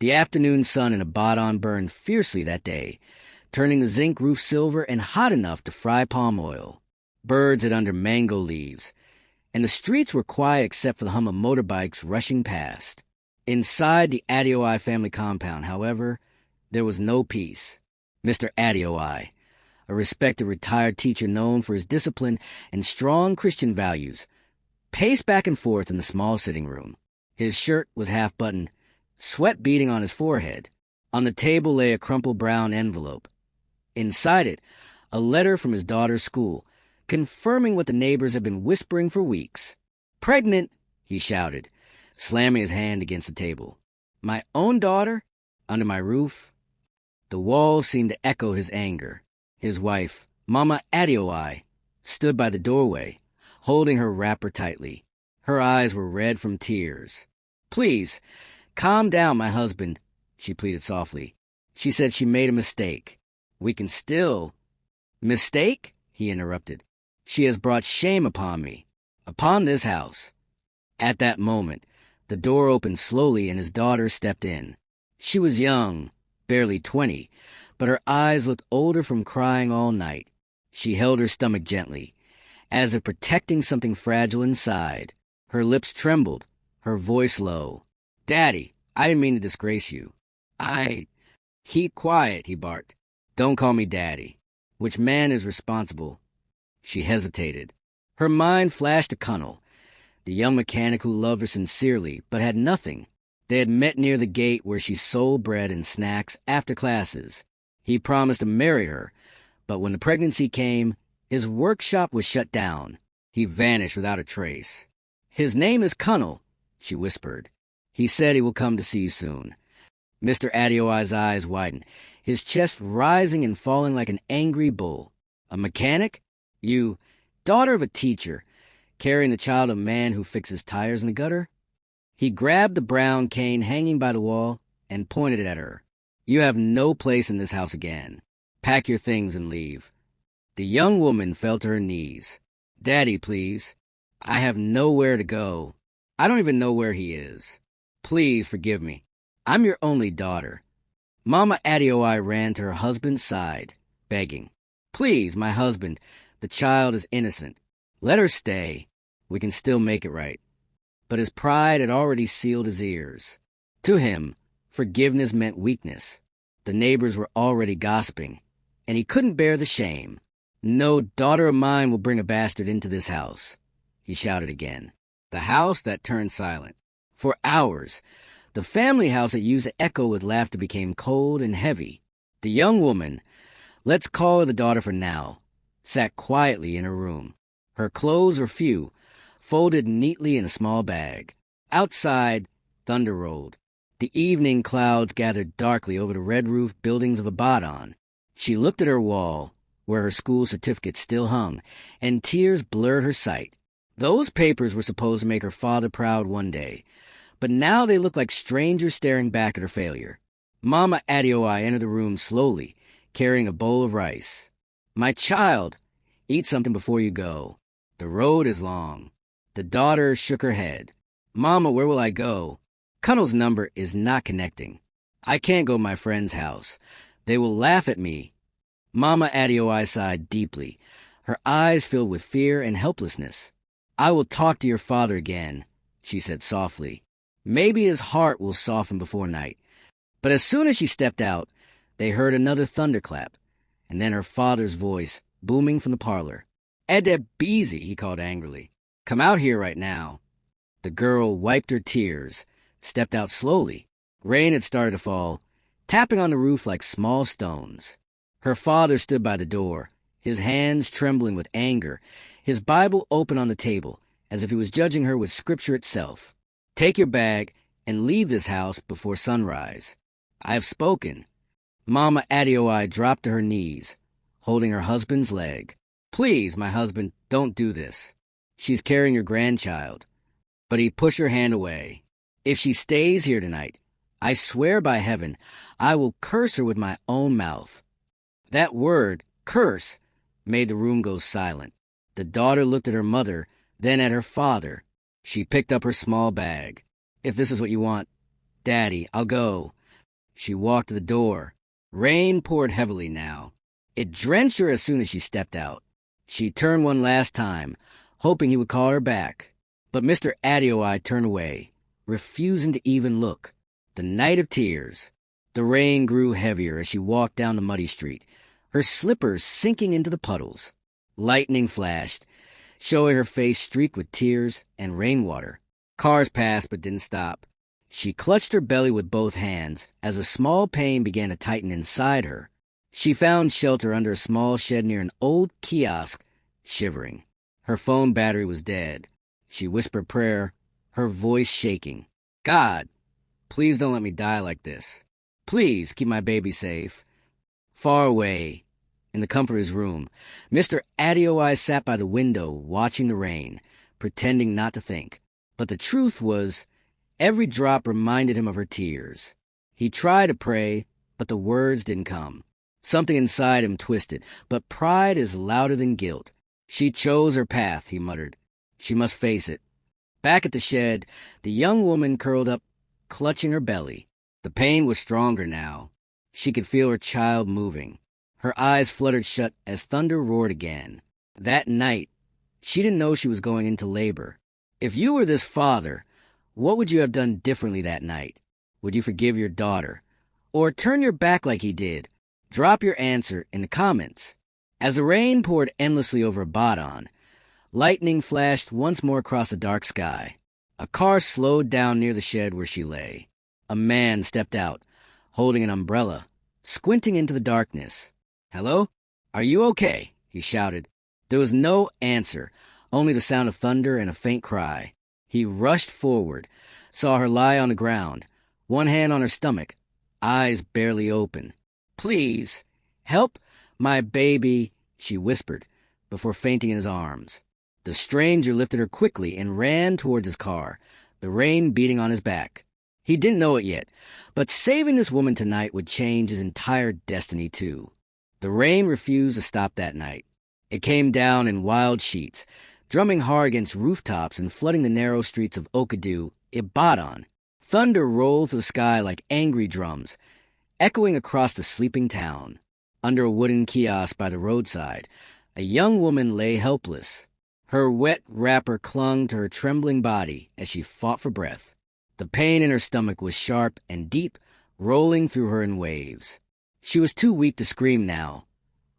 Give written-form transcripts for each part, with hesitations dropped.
The afternoon sun in Ibadan burned fiercely that day, turning the zinc roof silver and hot enough to fry palm oil. Birds hid under mango leaves, and the streets were quiet except for the hum of motorbikes rushing past. Inside the Adeoye family compound, however, there was no peace. Mr. Adeoye, a respected retired teacher known for his discipline and strong Christian values, paced back and forth in the small sitting room. His shirt was half-buttoned, sweat beading on his forehead. On the table lay a crumpled brown envelope. Inside it, a letter from his daughter's school, confirming what the neighbors had been whispering for weeks. "Pregnant!" he shouted, slamming his hand against the table. "My own daughter? Under my roof?" The walls seemed to echo his anger. His wife, Mama Adeoye, stood by the doorway, holding her wrapper tightly. Her eyes were red from tears. "Please, calm down, my husband," she pleaded softly. "She said she made a mistake. We can still—" "Mistake?" he interrupted. "She has brought shame upon me, upon this house." At that moment, the door opened slowly and his daughter stepped in. She was young, barely 20, but her eyes looked older from crying all night. She held her stomach gently, as if protecting something fragile inside. Her lips trembled, her voice low. "Daddy, I didn't mean to disgrace you. Keep quiet," he barked. "Don't call me Daddy. Which man is responsible?" She hesitated. Her mind flashed to Cunnel, the young mechanic who loved her sincerely, but had nothing. They had met near the gate where she sold bread and snacks after classes. He promised to marry her, but when the pregnancy came, his workshop was shut down. He vanished without a trace. "His name is Cunnel," she whispered. "He said he will come to see you soon." Mr. Adeoye's eyes widened, his chest rising and falling like an angry bull. "A mechanic? You, daughter of a teacher, carrying the child of a man who fixes tires in the gutter?" He grabbed the brown cane hanging by the wall and pointed it at her. "You have no place in this house again. Pack your things and leave." The young woman fell to her knees. "Daddy, please. I have nowhere to go. I don't even know where he is. Please forgive me. I'm your only daughter." Mama Adeoye ran to her husband's side, begging. "Please, my husband, the child is innocent. Let her stay. We can still make it right." But his pride had already sealed his ears. To him, forgiveness meant weakness. The neighbors were already gossiping, and he couldn't bear the shame. "No daughter of mine will bring a bastard into this house," he shouted again. The house that turned silent. For hours, the family house that used to echo with laughter became cold and heavy. The young woman, let's call her the daughter for now, sat quietly in her room. Her clothes were few, folded neatly in a small bag. Outside, thunder rolled. The evening clouds gathered darkly over the red-roofed buildings of Ibadan. She looked at her wall, where her school certificate still hung, and tears blurred her sight. Those papers were supposed to make her father proud one day, but now they looked like strangers staring back at her failure. Mama Adeoye entered the room slowly, carrying a bowl of rice. "My child, eat something before you go. The road is long." The daughter shook her head. "Mama, where will I go? Cunnel's number is not connecting. I can't go to my friend's house. They will laugh at me." Mama Adeoye sighed deeply, her eyes filled with fear and helplessness. "I will talk to your father again," she said softly. "Maybe his heart will soften before night." But as soon as she stepped out, they heard another thunderclap, and then her father's voice booming from the parlor. "Edebizi," he called angrily. "Come out here right now." The girl wiped her tears, stepped out slowly. Rain had started to fall, tapping on the roof like small stones. Her father stood by the door, his hands trembling with anger, his Bible open on the table, as if he was judging her with Scripture itself. "Take your bag and leave this house before sunrise. I have spoken." Mama Adeoye dropped to her knees, holding her husband's leg. "Please, my husband, don't do this. She's carrying your grandchild." But he pushed her hand away. "If she stays here tonight, I swear by heaven, I will curse her with my own mouth." That word, curse, made the room go silent. The daughter looked at her mother, then at her father. She picked up her small bag. "If this is what you want, Daddy, I'll go. She walked to the door. Rain poured heavily now. It drenched her as soon as she stepped out. She turned one last time, hoping he would call her back. But Mr. Adeoye turned away, refusing to even look. The night of tears. The rain grew heavier as she walked down the muddy street, her slippers sinking into the puddles. Lightning flashed, showing her face streaked with tears and rainwater. Cars passed but didn't stop. She clutched her belly with both hands as a small pain began to tighten inside her. She found shelter under a small shed near an old kiosk, shivering. Her phone battery was dead. She whispered prayer, her voice shaking. God, please don't let me die like this. Please keep my baby safe. Far away, in the comfort of his room, Mr. Adeoye sat by the window watching the rain, pretending not to think. But the truth was, every drop reminded him of her tears. He tried to pray, but the words didn't come. Something inside him twisted, but pride is louder than guilt. She chose her path, he muttered. She must face it. Back at the shed, the young woman curled up, clutching her belly. The pain was stronger now. She could feel her child moving. Her eyes fluttered shut as thunder roared again. That night, she didn't know she was going into labor. If you were this father, what would you have done differently that night? Would you forgive your daughter? Or turn your back like he did? Drop your answer in the comments. As the rain poured endlessly over Ibadan, lightning flashed once more across the dark sky. A car slowed down near the shed where she lay. A man stepped out, holding an umbrella, squinting into the darkness. "Hello? Are you okay?" he shouted. There was no answer, only the sound of thunder and a faint cry. He rushed forward, saw her lie on the ground, one hand on her stomach, eyes barely open. "Please, help my baby," she whispered, before fainting in his arms. The stranger lifted her quickly and ran towards his car, the rain beating on his back. He didn't know it yet, but saving this woman tonight would change his entire destiny too. The rain refused to stop that night. It came down in wild sheets, drumming hard against rooftops and flooding the narrow streets of Okadu, Ibadan. Thunder rolled through the sky like angry drums, echoing across the sleeping town. Under a wooden kiosk by the roadside, a young woman lay helpless. Her wet wrapper clung to her trembling body as she fought for breath. The pain in her stomach was sharp and deep, rolling through her in waves. She was too weak to scream now.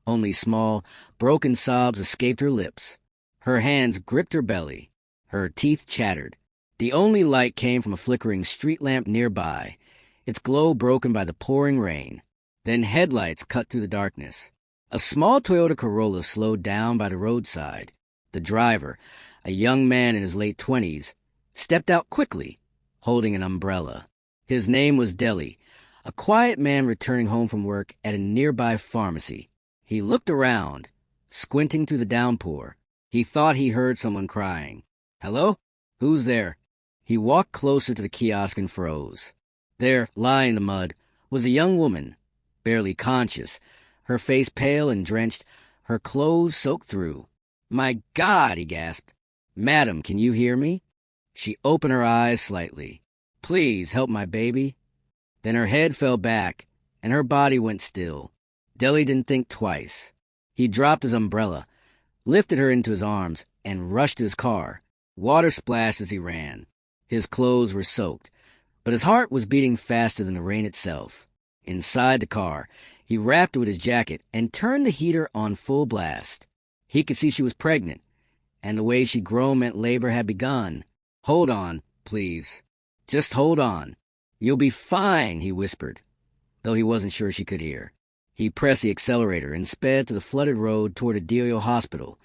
Only small, broken sobs escaped her lips. Her hands gripped her belly. Her teeth chattered. The only light came from a flickering street lamp nearby, its glow broken by the pouring rain. Then headlights cut through the darkness. A small Toyota Corolla slowed down by the roadside. The driver, a young man in his late 20s, stepped out quickly, holding an umbrella. His name was Deli, a quiet man returning home from work at a nearby pharmacy. He looked around, squinting through the downpour. He thought he heard someone crying. "Hello? Who's there?" He walked closer to the kiosk and froze. There, lying in the mud, was a young woman, barely conscious, her face pale and drenched, her clothes soaked through. "My God!" he gasped. "Madam, can you hear me?" She opened her eyes slightly. "Please help my baby." Then her head fell back, and her body went still. Deli didn't think twice. He dropped his umbrella, lifted her into his arms, and rushed to his car. Water splashed as he ran. His clothes were soaked, but his heart was beating faster than the rain itself. Inside the car, he wrapped her with his jacket and turned the heater on full blast. He could see she was pregnant, and the way she groaned meant labor had begun. "Hold on, please. Just hold on. You'll be fine," he whispered, though he wasn't sure she could hear. He pressed the accelerator and sped to the flooded road toward Adelio Hospital,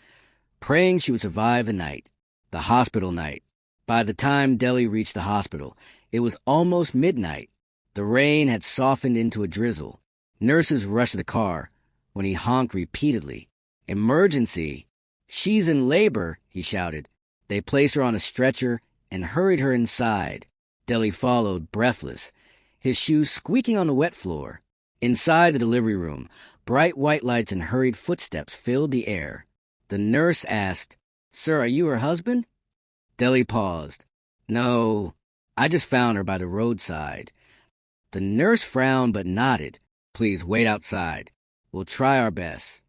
praying she would survive the night. The hospital night. By the time Deli reached the hospital, it was almost midnight. The rain had softened into a drizzle. Nurses rushed to the car when he honked repeatedly. "Emergency! She's in labor!" he shouted. They placed her on a stretcher and hurried her inside. Deli followed, breathless, his shoes squeaking on the wet floor. Inside the delivery room, bright white lights and hurried footsteps filled the air. The nurse asked, "Sir, are you her husband?" Deli paused. "No, I just found her by the roadside. The nurse frowned but nodded. Please wait outside. We'll try our best.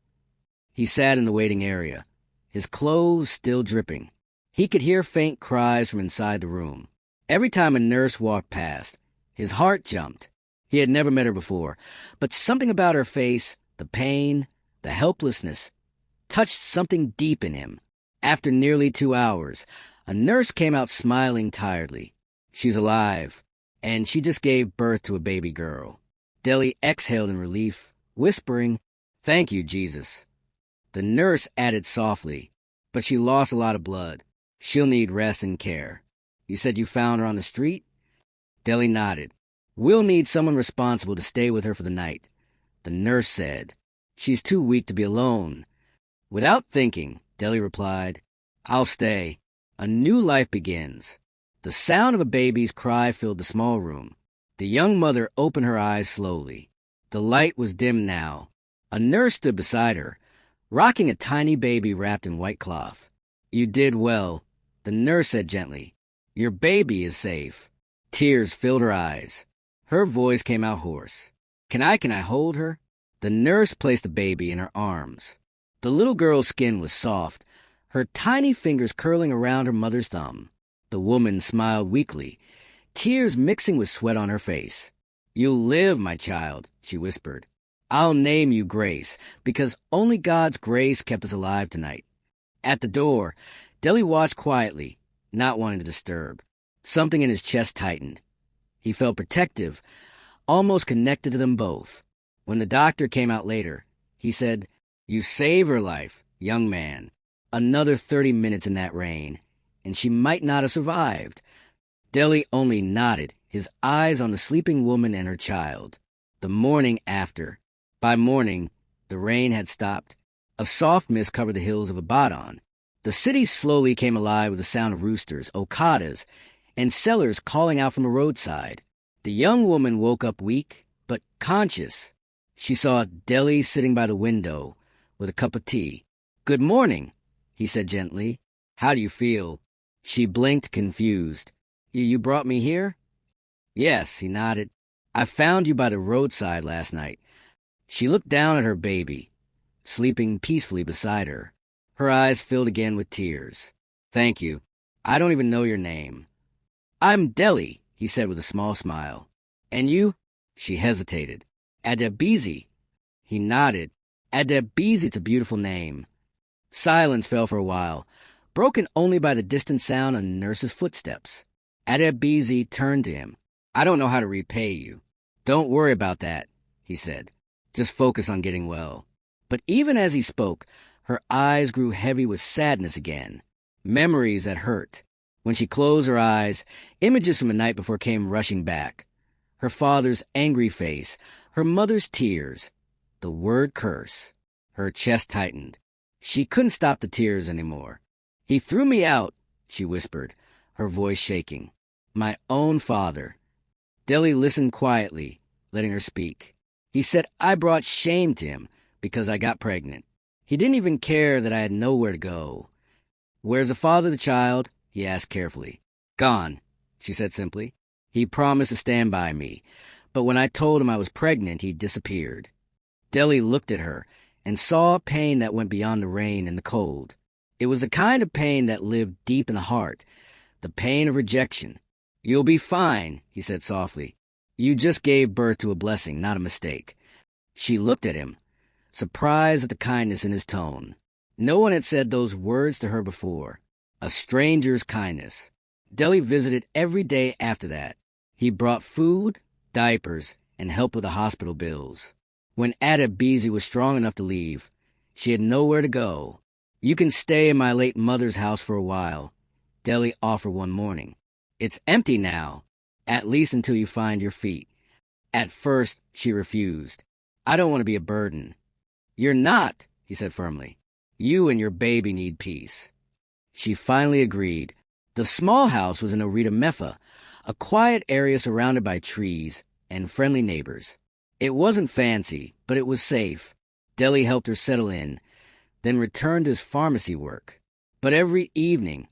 He sat in the waiting area, his clothes still dripping. He could hear faint cries from inside the room. Every time a nurse walked past, his heart jumped. He had never met her before, but something about her face, the pain, the helplessness, touched something deep in him. After nearly 2 hours, a nurse came out smiling tiredly. She's alive, and she just gave birth to a baby girl. Deli exhaled in relief, whispering, "Thank you, Jesus." The nurse added softly, "But she lost a lot of blood. She'll need rest and care. You said you found her on the street?" Deli nodded. "We'll need someone responsible to stay with her for the night." The nurse said, "She's too weak to be alone." Without thinking, Deli replied, "I'll stay. A new life begins." The sound of a baby's cry filled the small room. The young mother opened her eyes slowly. The light was dim now. A nurse stood beside her, rocking a tiny baby wrapped in white cloth. "You did well," the nurse said gently. "Your baby is safe." Tears filled her eyes. Her voice came out hoarse. Can I hold her?" The nurse placed the baby in her arms. The little girl's skin was soft, her tiny fingers curling around her mother's thumb. The woman smiled weakly, tears mixing with sweat on her face. "You'll live, my child," she whispered. "I'll name you Grace, because only God's grace kept us alive tonight." At the door, Deli watched quietly, not wanting to disturb. Something in his chest tightened. He felt protective, almost connected to them both. When the doctor came out later, he said, "You saved her life, young man. Another 30 minutes in that rain, and she might not have survived." Deli only nodded, his eyes on the sleeping woman and her child. The morning after. By morning, the rain had stopped. A soft mist covered the hills of Ibadan. The city slowly came alive with the sound of roosters, okadas, and sellers calling out from the roadside. The young woman woke up weak, but conscious. She saw Deli sitting by the window with a cup of tea. "Good morning," he said gently. "How do you feel?" She blinked, confused. You brought me here?" "Yes," he nodded. "I found you by the roadside last night." She looked down at her baby, sleeping peacefully beside her. Her eyes filled again with tears. "Thank you. I don't even know your name." "I'm Deli," he said with a small smile. "And you?" She hesitated. "Adebizi." He nodded. "Adebizi's a beautiful name." Silence fell for a while, broken only by the distant sound of the nurse's footsteps. Adebizi turned to him. "I don't know how to repay you." "Don't worry about that," he said. "Just focus on getting well." But even as he spoke, her eyes grew heavy with sadness again. Memories that hurt. When she closed her eyes, images from the night before came rushing back. Her father's angry face, her mother's tears, the word curse. Her chest tightened. She couldn't stop the tears anymore. "He threw me out," she whispered, her voice shaking. "My own father." Deli listened quietly, letting her speak. "He said I brought shame to him because I got pregnant. He didn't even care that I had nowhere to go." "Where's the father of the child?" he asked carefully. "Gone," she said simply. "He promised to stand by me, but when I told him I was pregnant, he disappeared." Deli looked at her and saw a pain that went beyond the rain and the cold. It was the kind of pain that lived deep in the heart, the pain of rejection. "You'll be fine," he said softly. "You just gave birth to a blessing, not a mistake." She looked at him, surprised at the kindness in his tone. No one had said those words to her before. A stranger's kindness. Deli visited every day after that. He brought food, diapers, and help with the hospital bills. When Adebizi was strong enough to leave, she had nowhere to go. "You can stay in my late mother's house for a while," Deli offered one morning. "It's empty now, at least until you find your feet." At first, she refused. "I don't want to be a burden." "You're not," he said firmly. "You and your baby need peace." She finally agreed. The small house was in Orita Mefa, a quiet area surrounded by trees and friendly neighbors. It wasn't fancy, but it was safe. Deli helped her settle in, then returned to his pharmacy work. But every evening,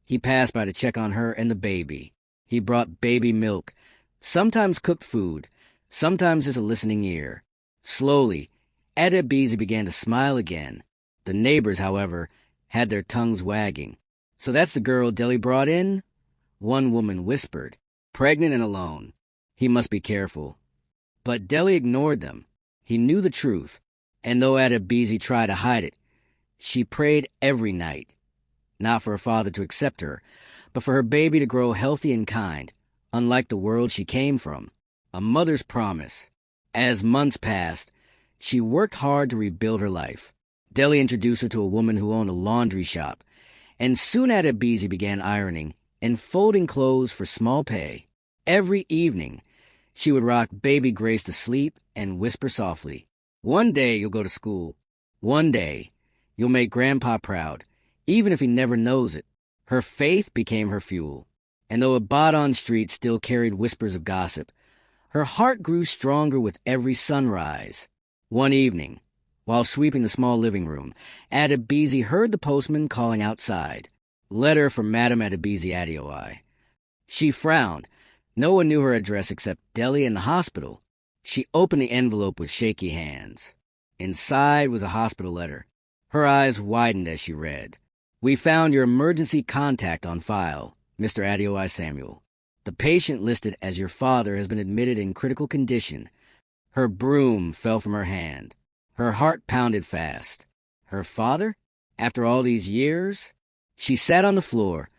he passed by to check on her and the baby. He brought baby milk, Sometimes cooked food, sometimes just a listening ear. Slowly, Adebisi began to smile again. The neighbors, however, had their tongues wagging. "So that's the girl Deli brought in?" One woman whispered. "Pregnant and alone. He must be careful." But Deli ignored them. He knew the truth, and though Adebisi tried to hide it, she prayed every night, not for her father to accept her, but for her baby to grow healthy and kind, unlike the world she came from. A mother's promise. As months passed, she worked hard to rebuild her life. Deli introduced her to a woman who owned a laundry shop, and soon Adebisi began ironing and folding clothes for small pay. Every evening, she would rock baby Grace to sleep and whisper softly, "One day you'll go to school. One day you'll make Grandpa proud, even if he never knows it." Her faith became her fuel, and though Ibadan street still carried whispers of gossip, her heart grew stronger with every sunrise. One evening, while sweeping the small living room, Adebisi heard the postman calling outside. "Letter from Madam Adebisi Adeoye." She frowned. No one knew her address except Deli and the hospital. She opened the envelope with shaky hands. Inside was a hospital letter. Her eyes widened as she read. "We found your emergency contact on file, Mr. Adeoye Samuel. The patient listed as your father has been admitted in critical condition." Her broom fell from her hand. Her heart pounded fast. Her father? After all these years? She sat on the floor,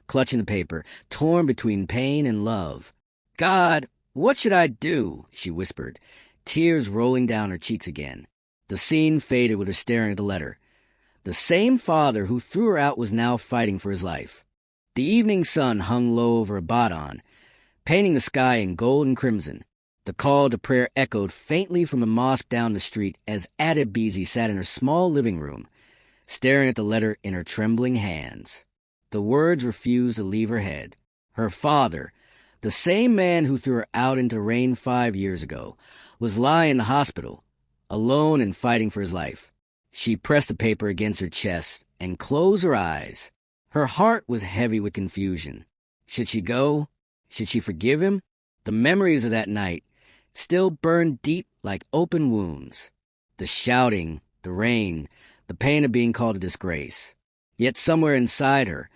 clutching the paper, torn between pain and love. "God, what should I do?" she whispered, tears rolling down her cheeks again. The scene faded with her staring at the letter. The same father who threw her out was now fighting for his life. The evening sun hung low over Ibadan, painting the sky in gold and crimson. The call to prayer echoed faintly from the mosque down the street as Adebisi sat in her small living room, staring at the letter in her trembling hands. The words refused to leave her head. Her father, the same man who threw her out into rain 5 years ago, was lying in the hospital, alone and fighting for his life. She pressed the paper against her chest and closed her eyes. Her heart was heavy with confusion. Should she go? Should she forgive him? The memories of that night still burned deep like open wounds. The shouting, the rain, the pain of being called a disgrace. Yet somewhere inside her,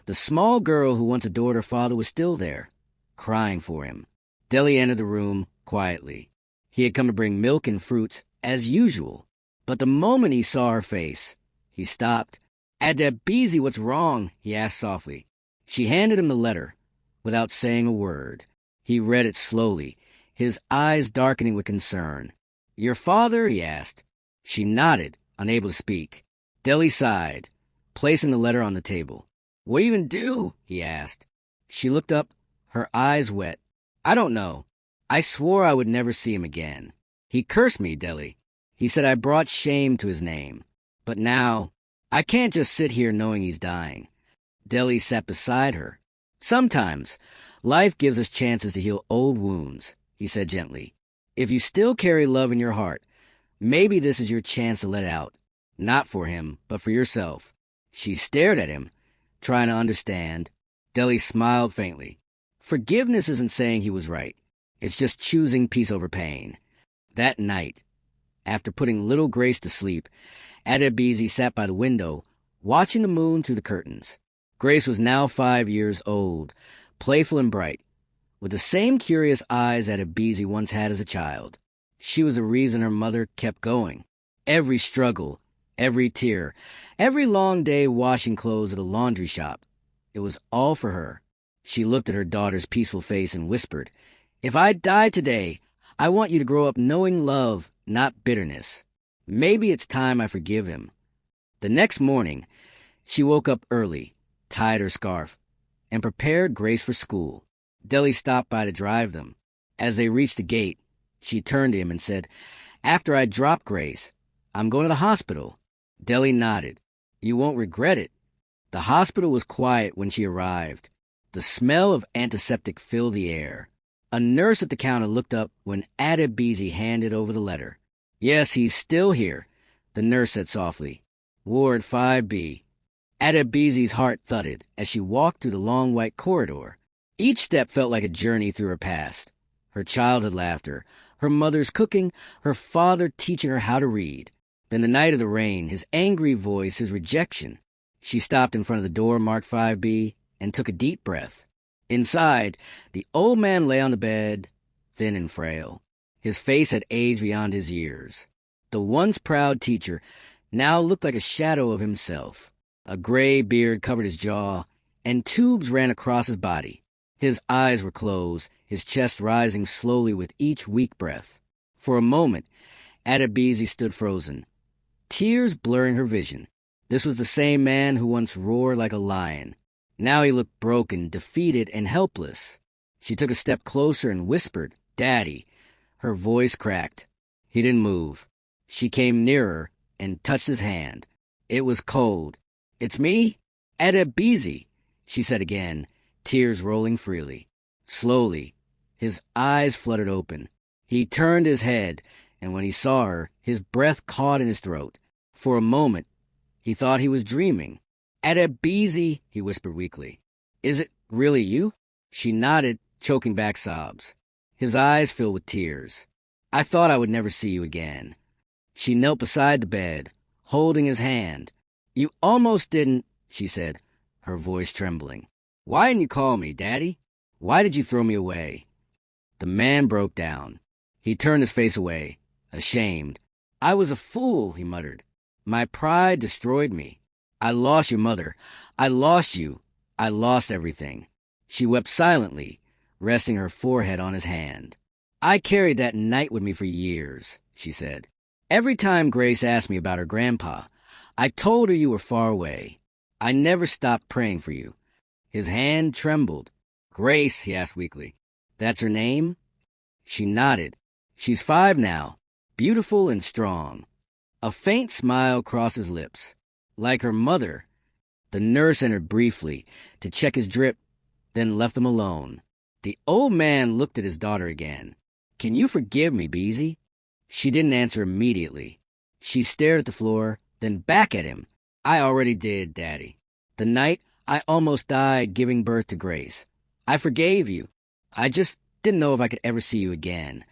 the small girl who once adored her father was still there, crying for him. Deli entered the room quietly. He had come to bring milk and fruits, as usual. But the moment he saw her face, he stopped. "Adebisi, what's wrong?" he asked softly. She handed him the letter, without saying a word. He read it slowly, his eyes darkening with concern. "Your father?" he asked. She nodded, unable to speak. Deli sighed, placing the letter on the table. "What do you even do?" he asked. She looked up, her eyes wet. "I don't know. I swore I would never see him again. He cursed me, Deli. He said I brought shame to his name. But now, I can't just sit here knowing he's dying." Deli sat beside her. "Sometimes, life gives us chances to heal old wounds," he said gently. "If you still carry love in your heart, maybe this is your chance to let it out. Not for him, but for yourself." She stared at him, trying to understand. Deli smiled faintly. "Forgiveness isn't saying he was right. It's just choosing peace over pain." That night, after putting little Grace to sleep, Adebisi sat by the window, watching the moon through the curtains. Grace was now 5 years old, playful and bright, with the same curious eyes Adebisi once had as a child. She was the reason her mother kept going. Every struggle, every tear, every long day washing clothes at a laundry shop, it was all for her. She looked at her daughter's peaceful face and whispered, "If I die today, I want you to grow up knowing love, not bitterness. Maybe it's time I forgive him." The next morning, she woke up early, tied her scarf, and prepared Grace for school. Deli stopped by to drive them. As they reached the gate, she turned to him and said, "After I drop Grace, I'm going to the hospital." Deli nodded. "You won't regret it." The hospital was quiet when she arrived. The smell of antiseptic filled the air. A nurse at the counter looked up when Adebisi handed over the letter. "Yes, he's still here," the nurse said softly. "Ward 5B. Adebisi's heart thudded as she walked through the long white corridor. Each step felt like a journey through her past. Her childhood laughter, her mother's cooking, her father teaching her how to read. Then the night of the rain, his angry voice, his rejection. She stopped in front of the door marked 5B and took a deep breath. Inside, the old man lay on the bed, thin and frail. His face had aged beyond his years. The once proud teacher now looked like a shadow of himself. A gray beard covered his jaw, and tubes ran across his body. His eyes were closed, his chest rising slowly with each weak breath. For a moment, Adebisi stood frozen, tears blurring her vision. This was the same man who once roared like a lion. Now he looked broken, defeated, and helpless. She took a step closer and whispered, "Daddy." Her voice cracked. He didn't move. She came nearer and touched his hand. It was cold. "It's me, Adebisi," she said again, tears rolling freely. Slowly, his eyes fluttered open. He turned his head, and when he saw her, his breath caught in his throat. For a moment, he thought he was dreaming. "Adebisi," he whispered weakly. "Is it really you?" She nodded, choking back sobs. His eyes filled with tears. "I thought I would never see you again." She knelt beside the bed, holding his hand. "You almost didn't," she said, her voice trembling. "Why didn't you call me, Daddy? Why did you throw me away?" The man broke down. He turned his face away, ashamed. "I was a fool," he muttered. "My pride destroyed me. I lost your mother. I lost you. I lost everything." She wept silently, resting her forehead on his hand. "I carried that night with me for years," she said. "Every time Grace asked me about her grandpa, I told her you were far away. I never stopped praying for you." His hand trembled. "Grace," he asked weakly. "That's her name?" She nodded. "She's 5 now, beautiful and strong." A faint smile crossed his lips. Like her mother. The nurse entered briefly to check his drip, then left them alone. The old man looked at his daughter again. "Can you forgive me, Beezy?" She didn't answer immediately. She stared at the floor, then back at him. "I already did, Daddy. The night I almost died giving birth to Grace. I forgave you. I just didn't know if I could ever see you again."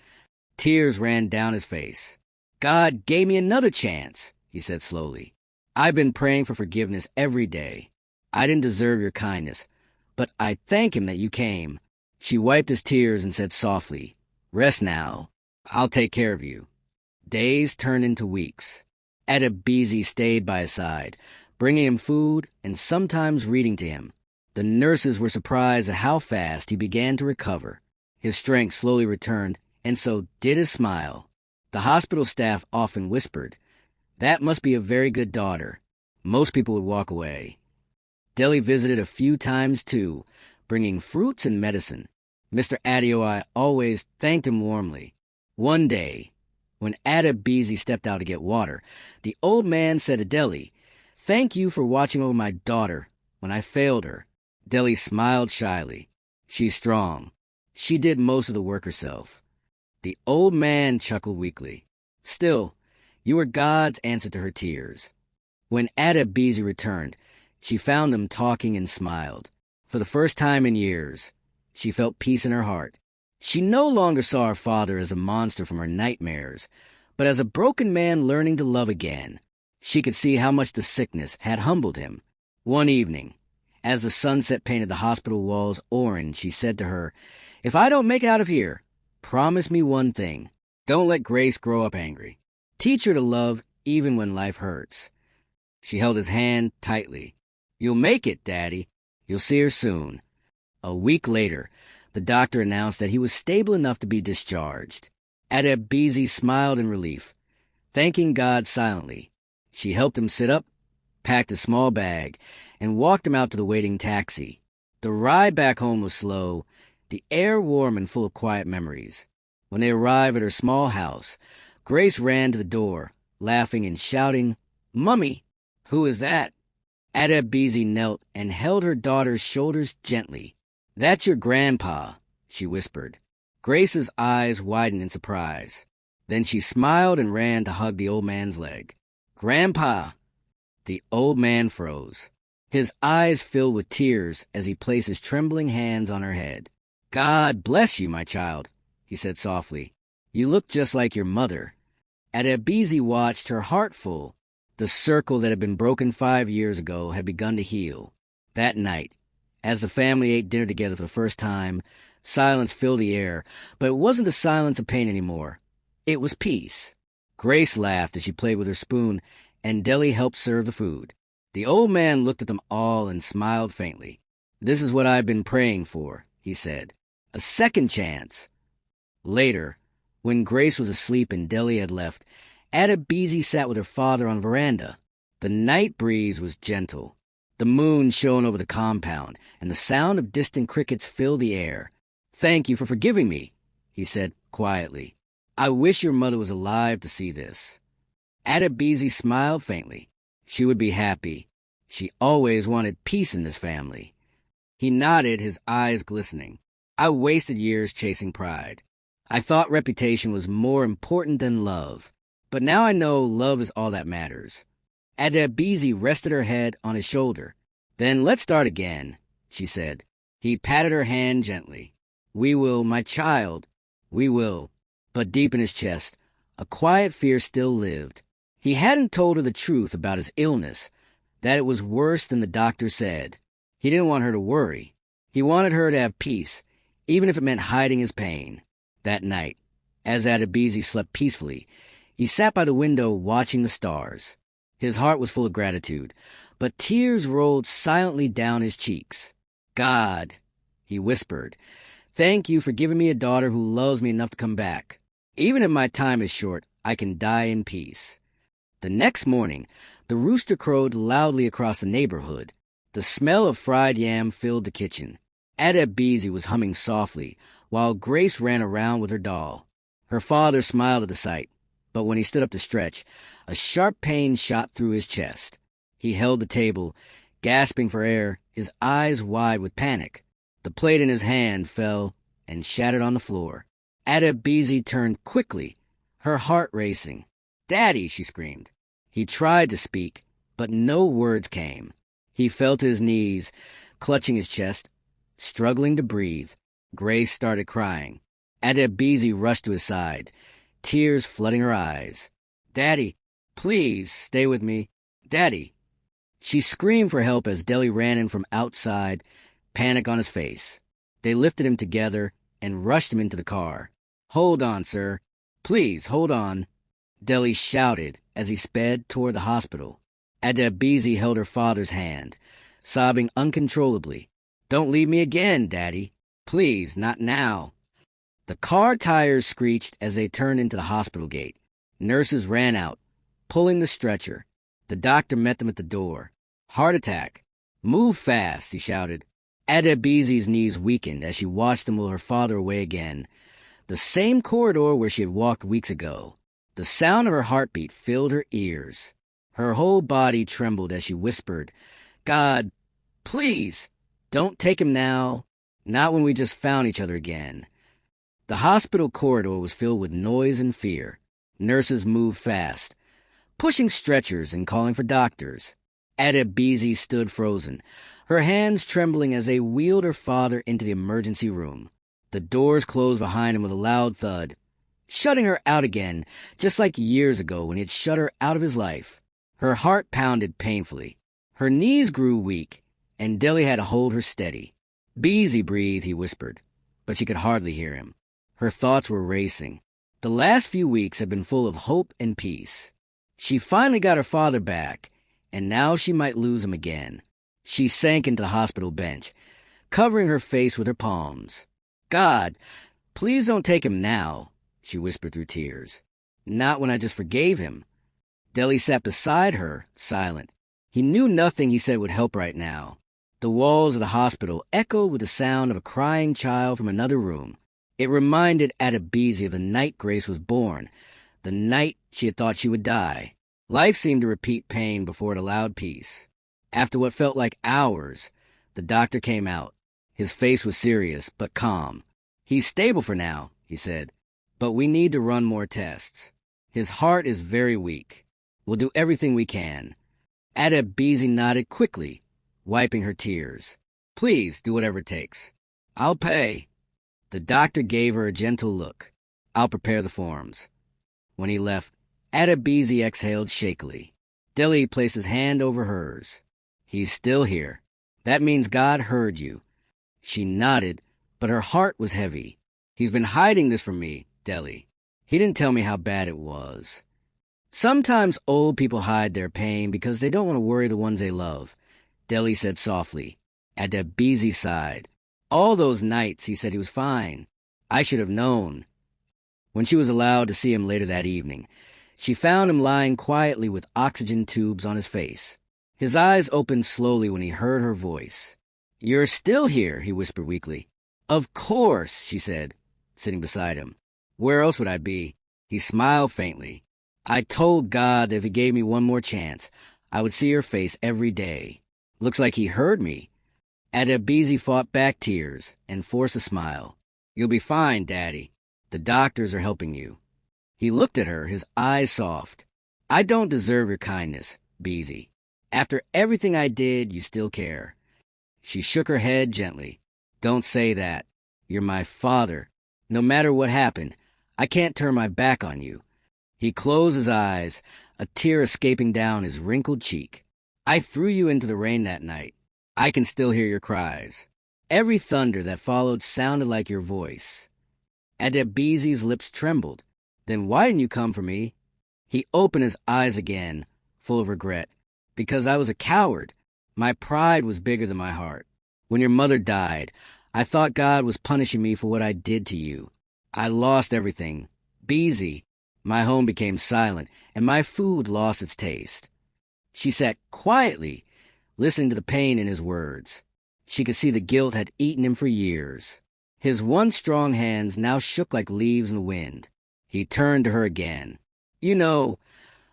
Tears ran down his face. "God gave me another chance," he said slowly. "I've been praying for forgiveness every day. I didn't deserve your kindness, but I thank him that you came." She wiped his tears and said softly, "Rest now. I'll take care of you." Days turned into weeks. Adebisi stayed by his side, bringing him food and sometimes reading to him. The nurses were surprised at how fast he began to recover. His strength slowly returned, and so did his smile. The hospital staff often whispered, "That must be a very good daughter." Most people would walk away. Deli visited a few times, too, bringing fruits and medicine. Mr. Adeoye always thanked him warmly. One day, when Adebisi stepped out to get water, the old man said to Deli, "Thank you for watching over my daughter when I failed her." Deli smiled shyly. "She's strong. She did most of the work herself." The old man chuckled weakly. "Still, you were God's answer to her tears." When Adebisi returned, she found them talking and smiled. For the first time in years, she felt peace in her heart. She no longer saw her father as a monster from her nightmares, but as a broken man learning to love again. She could see how much the sickness had humbled him. One evening, as the sunset painted the hospital walls orange, she said to her, "If I don't make it out of here, promise me one thing. Don't let Grace grow up angry. Teach her to love even when life hurts." She held his hand tightly. "You'll make it, Daddy. You'll see her soon." A week later, the doctor announced that he was stable enough to be discharged. Adebisi smiled in relief, thanking God silently. She helped him sit up, packed a small bag, and walked him out to the waiting taxi. The ride back home was slow, the air warm and full of quiet memories. When they arrived at her small house, Grace ran to the door, laughing and shouting, "Mummy, who is that?" Adebisi knelt and held her daughter's shoulders gently. "That's your grandpa," she whispered. Grace's eyes widened in surprise. Then she smiled and ran to hug the old man's leg. "Grandpa!" The old man froze. His eyes filled with tears as he placed his trembling hands on her head. "God bless you, my child. he said softly. "You look just like your mother." Adebisi watched, her heart full. The circle that had been broken 5 years ago had begun to heal. That night, as the family ate dinner together for the first time, silence filled the air, but it wasn't the silence of pain anymore. It was peace. Grace laughed as she played with her spoon, and Deli helped serve the food. The old man looked at them all and smiled faintly. "This is what I've been praying for," he said. "A second chance." Later, when Grace was asleep and Deli had left, Adebisi sat with her father on the veranda. The night breeze was gentle. The moon shone over the compound, and the sound of distant crickets filled the air. "Thank you for forgiving me," he said quietly. "I wish your mother was alive to see this." Adebisi smiled faintly. She would be happy. She always wanted peace in this family. He nodded, his eyes glistening. "I wasted years chasing pride. I thought reputation was more important than love. But now I know love is all that matters." Adebisi rested her head on his shoulder. "Then let's start again," she said. He patted her hand gently. "We will, my child, we will." But deep in his chest, a quiet fear still lived. He hadn't told her the truth about his illness, that it was worse than the doctor said. He didn't want her to worry. He wanted her to have peace, even if it meant hiding his pain. That night, as Adebisi slept peacefully, he sat by the window watching the stars. His heart was full of gratitude, but tears rolled silently down his cheeks. "God," he whispered, "thank you for giving me a daughter who loves me enough to come back. Even if my time is short, I can die in peace." The next morning, the rooster crowed loudly across the neighborhood. The smell of fried yam filled the kitchen. Adebisi was humming softly, while Grace ran around with her doll. Her father smiled at the sight, but when he stood up to stretch, a sharp pain shot through his chest. He held the table, gasping for air, his eyes wide with panic. The plate in his hand fell and shattered on the floor. Adebisi turned quickly, her heart racing. "Daddy!" she screamed. He tried to speak, but no words came. He fell to his knees, clutching his chest, struggling to breathe. Grace started crying. Adebisi rushed to his side, tears flooding her eyes. "Daddy, please stay with me. Daddy." She screamed for help as Deli ran in from outside, panic on his face. They lifted him together and rushed him into the car. "Hold on, sir. Please, hold on," Deli shouted as he sped toward the hospital. Adebisi held her father's hand, sobbing uncontrollably. "Don't leave me again, Daddy. Please, not now." The car tires screeched as they turned into the hospital gate. Nurses ran out, pulling the stretcher. The doctor met them at the door. "Heart attack. Move fast," he shouted. Adebisi's knees weakened as she watched them wheel her father away again. The same corridor where she had walked weeks ago. The sound of her heartbeat filled her ears. Her whole body trembled as she whispered, "God, please, don't take him now. Not when we just found each other again." The hospital corridor was filled with noise and fear. Nurses moved fast, pushing stretchers and calling for doctors. Adebisi stood frozen, her hands trembling as they wheeled her father into the emergency room. The doors closed behind him with a loud thud, shutting her out again, just like years ago when he had shut her out of his life. Her heart pounded painfully. Her knees grew weak, and Deli had to hold her steady. "Beezy, breathe," he whispered, but she could hardly hear him. Her thoughts were racing. The last few weeks had been full of hope and peace. She finally got her father back, and now she might lose him again. She sank into the hospital bench, covering her face with her palms. "God, please don't take him now," she whispered through tears. "Not when I just forgave him." Deli sat beside her, silent. He knew nothing he said would help right now. The walls of the hospital echoed with the sound of a crying child from another room. It reminded Adebisi of the night Grace was born, the night she had thought she would die. Life seemed to repeat pain before it allowed peace. After what felt like hours, the doctor came out. His face was serious, but calm. "He's stable for now," he said, "but we need to run more tests. His heart is very weak. We'll do everything we can." Adebisi nodded quickly, wiping her tears. "Please do whatever it takes. I'll pay." The doctor gave her a gentle look. "I'll prepare the forms." When he left, Adebisi exhaled shakily. Deli placed his hand over hers. "He's still here. That means God heard you." She nodded, but her heart was heavy. "He's been hiding this from me, Deli. He didn't tell me how bad it was." "Sometimes old people hide their pain because they don't want to worry the ones they love," Deli said softly. Adebisi sighed. "All those nights he said he was fine. I should have known." When she was allowed to see him later that evening, she found him lying quietly with oxygen tubes on his face. His eyes opened slowly when he heard her voice. "You're still here," he whispered weakly. "Of course," she said, sitting beside him. "Where else would I be?" He smiled faintly. "I told God that if he gave me one more chance, I would see her face every day." Looks like he heard me. Adebisi fought back tears and forced a smile. "You'll be fine, Daddy. The doctors are helping you." He looked at her, his eyes soft. "I don't deserve your kindness, Beezy. After everything I did, you still care." She shook her head gently. "Don't say that. You're my father. No matter what happened, I can't turn my back on you." He closed his eyes, a tear escaping down his wrinkled cheek. "I threw you into the rain that night. I can still hear your cries. Every thunder that followed sounded like your voice." Adebisi's lips trembled. "Then why didn't you come for me?" He opened his eyes again, full of regret. "Because I was a coward. My pride was bigger than my heart. When your mother died, I thought God was punishing me for what I did to you. I lost everything. Beezy. My home became silent, and my food lost its taste." She sat quietly, listening to the pain in his words. She could see the guilt had eaten him for years. His once strong hands now shook like leaves in the wind. He turned to her again. "You know,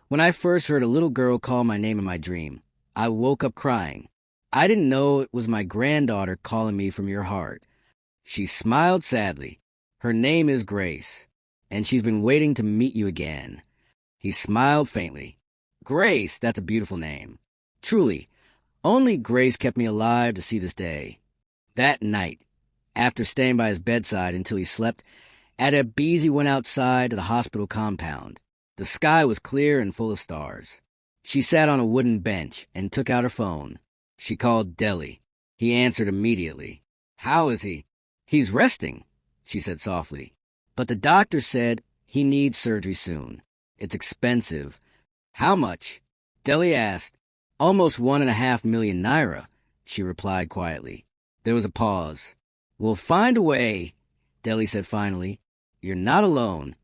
when I first heard a little girl call my name in my dream, I woke up crying. I didn't know it was my granddaughter calling me from your heart." She smiled sadly. "Her name is Grace, and she's been waiting to meet you again." He smiled faintly. "Grace, that's a beautiful name. Truly, only Grace kept me alive to see this day." That night, after staying by his bedside until he slept, Adebisi went outside to the hospital compound. The sky was clear and full of stars. She sat on a wooden bench and took out her phone. She called Deli. He answered immediately. "How is he?" "He's resting," she said softly. "But the doctor said he needs surgery soon. It's expensive." "How much?" Deli asked. "Almost 1.5 million naira," she replied quietly. There was a pause. "We'll find a way," Deli said finally. "You're not alone."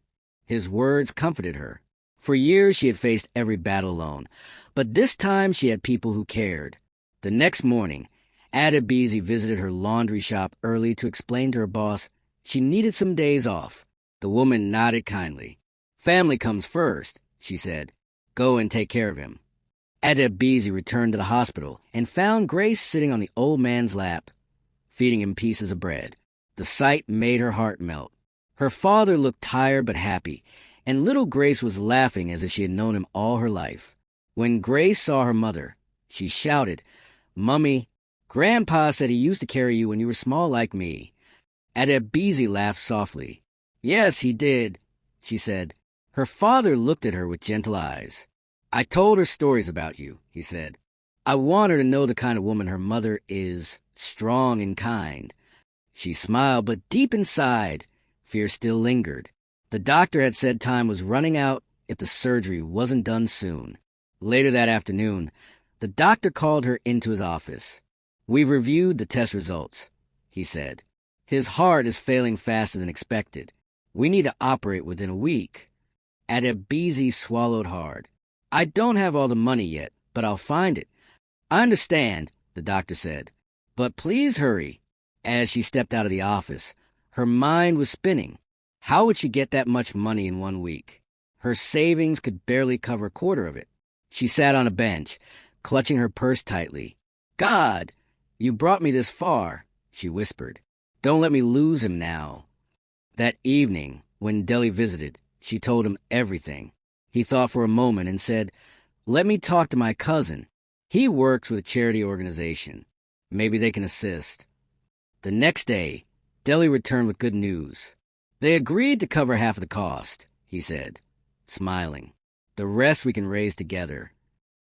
His words comforted her. For years she had faced every battle alone, but this time she had people who cared. The next morning, Adebisi visited her laundry shop early to explain to her boss she needed some days off. The woman nodded kindly. "Family comes first," she said. "Go and take care of him." Adebisi returned to the hospital and found Grace sitting on the old man's lap, feeding him pieces of bread. The sight made her heart melt. Her father looked tired but happy, and little Grace was laughing as if she had known him all her life. When Grace saw her mother, she shouted, "Mummy, Grandpa said he used to carry you when you were small like me." Adebisi laughed softly. "Yes, he did," she said. Her father looked at her with gentle eyes. "I told her stories about you," he said. "I want her to know the kind of woman her mother is, strong and kind." She smiled, but deep inside, fear still lingered. The doctor had said time was running out if the surgery wasn't done soon. Later that afternoon, the doctor called her into his office. "We've reviewed the test results," he said. "His heart is failing faster than expected. We need to operate within a week." Adebisi swallowed hard. "I don't have all the money yet, but I'll find it." "I understand," the doctor said. "But please hurry." As she stepped out of the office, her mind was spinning. How would she get that much money in 1 week? Her savings could barely cover a quarter of it. She sat on a bench, clutching her purse tightly. "God, you brought me this far," she whispered. "Don't let me lose him now." That evening, when Deli visited, she told him everything. He thought for a moment and said, "Let me talk to my cousin. He works with a charity organization. Maybe they can assist." The next day, Deli returned with good news. They agreed to cover half of the cost, he said, smiling. The rest we can raise together.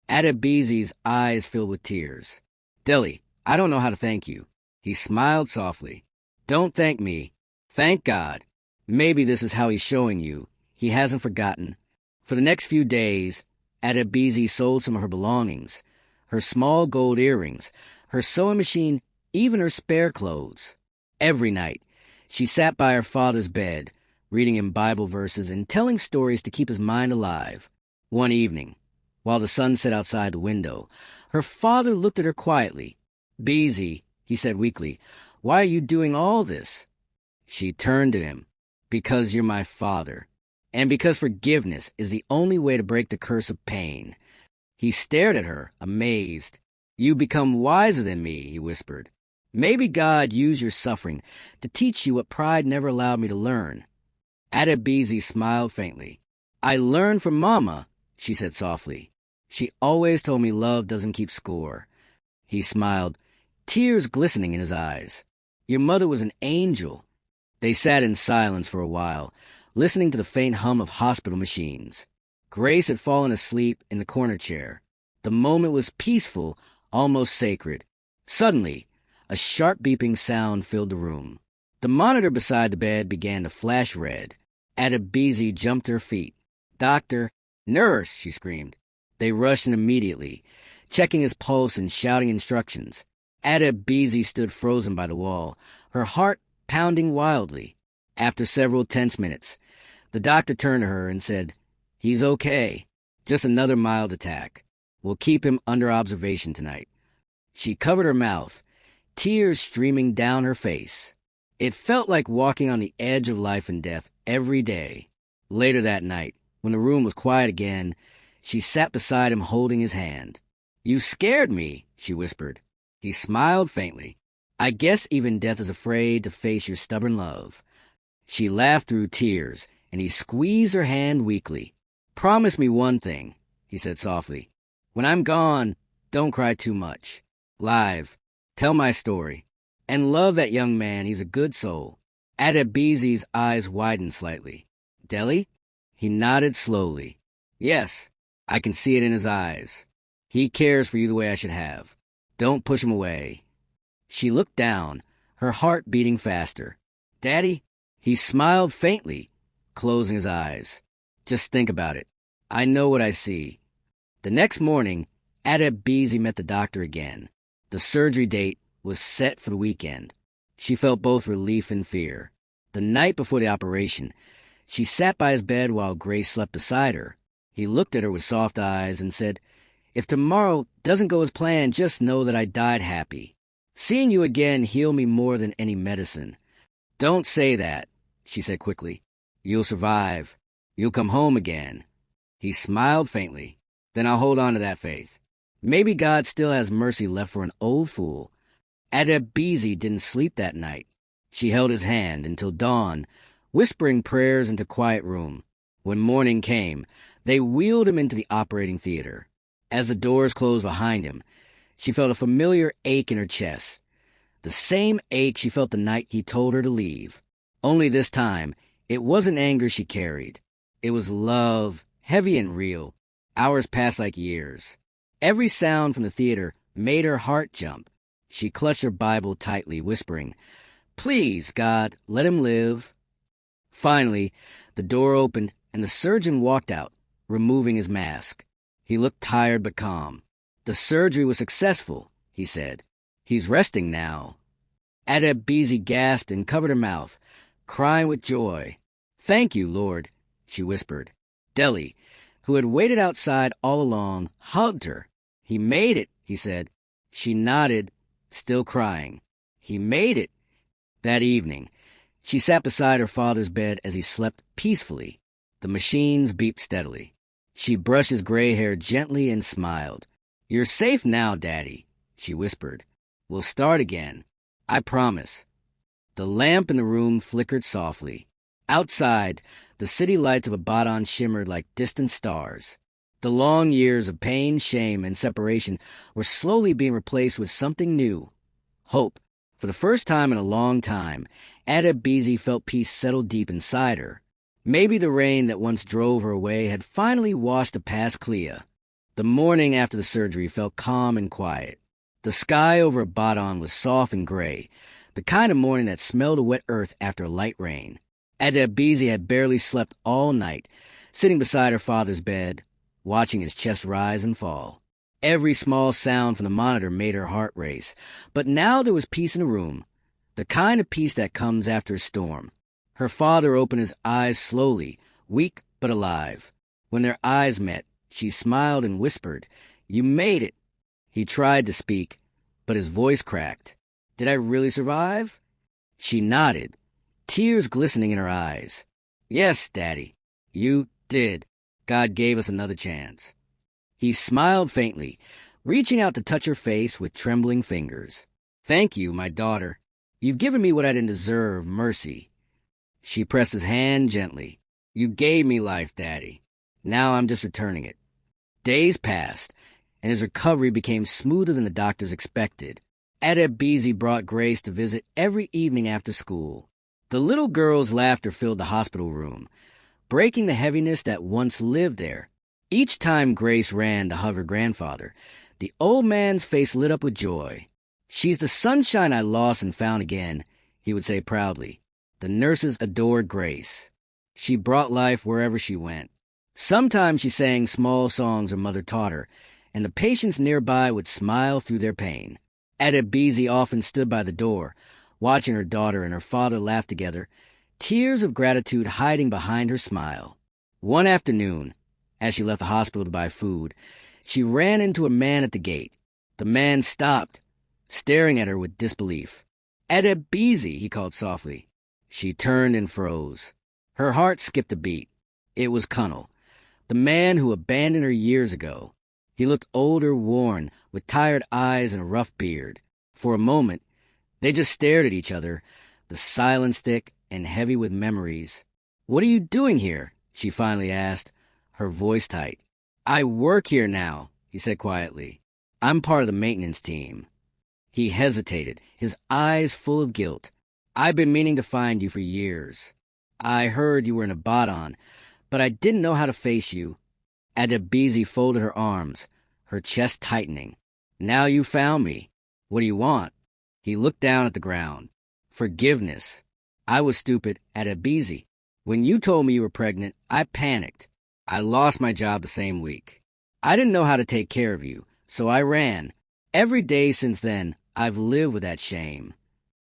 Adebizi's eyes filled with tears. Deli, I don't know how to thank you. He smiled softly. Don't thank me. Thank God. Maybe this is how he's showing you. He hasn't forgotten. For the next few days, Adebizi sold some of her belongings, her small gold earrings, her sewing machine, even her spare clothes. Every night, she sat by her father's bed, reading him Bible verses and telling stories to keep his mind alive. One evening, while the sun set outside the window, her father looked at her quietly. Beezy, he said weakly, why are you doing all this? She turned to him. Because you're my father, and because forgiveness is the only way to break the curse of pain. He stared at her, amazed. You become wiser than me, he whispered. Maybe God used your suffering to teach you what pride never allowed me to learn. Adebizi smiled faintly. I learned from Mama, she said softly. She always told me love doesn't keep score. He smiled, tears glistening in his eyes. Your mother was an angel. They sat in silence for a while, listening to the faint hum of hospital machines. Grace had fallen asleep in the corner chair. The moment was peaceful, almost sacred. Suddenly, a sharp beeping sound filled the room. The monitor beside the bed began to flash red. Adebizi jumped to her feet. Doctor, nurse, she screamed. They rushed in immediately, checking his pulse and shouting instructions. Adebizi stood frozen by the wall, her heart pounding wildly. After several tense minutes, the doctor turned to her and said, He's okay. Just another mild attack. We'll keep him under observation tonight. She covered her mouth, tears streaming down her face. It felt like walking on the edge of life and death every day. Later that night, when the room was quiet again, she sat beside him holding his hand. You scared me, she whispered. He smiled faintly. I guess even death is afraid to face your stubborn love. She laughed through tears, and he squeezed her hand weakly. Promise me one thing, he said softly. When I'm gone, don't cry too much. Live, tell my story. And love that young man, he's a good soul. Adebizi's eyes widened slightly. Deli? He nodded slowly. Yes, I can see it in his eyes. He cares for you the way I should have. Don't push him away. She looked down, her heart beating faster. Daddy? He smiled faintly, closing his eyes. Just think about it. I know what I see. The next morning, Adebizi met the doctor again. The surgery date was set for the weekend. She felt both relief and fear. The night before the operation, she sat by his bed while Grace slept beside her. He looked at her with soft eyes and said, If tomorrow doesn't go as planned, just know that I died happy. Seeing you again healed me more than any medicine. Don't say that, she said quickly. You'll survive. You'll come home again. He smiled faintly. Then I'll hold on to that faith. Maybe God still has mercy left for an old fool. Adebizi didn't sleep that night. She held his hand until dawn, whispering prayers into quiet room. When morning came, they wheeled him into the operating theater. As the doors closed behind him, she felt a familiar ache in her chest. The same ache she felt the night he told her to leave. Only this time, it wasn't anger she carried. It was love, heavy and real. Hours passed like years. Every sound from the theater made her heart jump. She clutched her Bible tightly, whispering, Please, God, let him live. Finally, the door opened and the surgeon walked out, removing his mask. He looked tired but calm. The surgery was successful, he said. He's resting now. Adebizi gasped and covered her mouth, crying with joy. Thank you, Lord, she whispered. Deli, who had waited outside all along, hugged her. He made it, he said. She nodded, still crying. He made it. That evening, she sat beside her father's bed as he slept peacefully. The machines beeped steadily. She brushed his gray hair gently and smiled. You're safe now, Daddy, she whispered. We'll start again. I promise. The lamp in the room flickered softly. Outside, the city lights of Ibadan shimmered like distant stars. The long years of pain, shame, and separation were slowly being replaced with something new. Hope, For the first time in a long time, Adebisi felt peace settle deep inside her. Maybe the rain that once drove her away had finally washed the past clear. The morning after the surgery felt calm and quiet. The sky over Ibadan was soft and gray, the kind of morning that smelled of wet earth after a light rain. Adebisi had barely slept all night, sitting beside her father's bed, watching his chest rise and fall. Every small sound from the monitor made her heart race, but now there was peace in the room, the kind of peace that comes after a storm. Her father opened his eyes slowly, weak but alive. When their eyes met, she smiled and whispered, "You made it." He tried to speak, but his voice cracked. "Did I really survive?" She nodded, tears glistening in her eyes. "Yes, Daddy, you did. God gave us another chance." He smiled faintly, reaching out to touch her face with trembling fingers. "Thank you, my daughter. You've given me what I didn't deserve, mercy." She pressed his hand gently. "You gave me life, Daddy. Now I'm just returning it." Days passed, and his recovery became smoother than the doctors expected. Adebisi brought Grace to visit every evening after school. The little girl's laughter filled the hospital room, breaking the heaviness that once lived there. Each time Grace ran to hug her grandfather, the old man's face lit up with joy. "She's the sunshine I lost and found again," he would say proudly. The nurses adored Grace. She brought life wherever she went. Sometimes she sang small songs her mother taught her, and the patients nearby would smile through their pain. Adebisi often stood by the door, watching her daughter and her father laugh together, tears of gratitude hiding behind her smile. One afternoon, as she left the hospital to buy food, she ran into a man at the gate. The man stopped, staring at her with disbelief. "Adebisi," he called softly. She turned and froze. Her heart skipped a beat. It was Cunnel, the man who abandoned her years ago. He looked older, worn, with tired eyes and a rough beard. For a moment, they just stared at each other, the silence thick and heavy with memories. "What are you doing here?" she finally asked, her voice tight. "I work here now," he said quietly. "I'm part of the maintenance team." He hesitated, his eyes full of guilt. "I've been meaning to find you for years. I heard you were in Ibadan, but I didn't know how to face you." Adebisi folded her arms, her chest tightening. "Now you found me. What do you want?" He looked down at the ground. "Forgiveness. I was stupid, Adebisi. When you told me you were pregnant, I panicked. I lost my job the same week. I didn't know how to take care of you, so I ran. Every day since then, I've lived with that shame."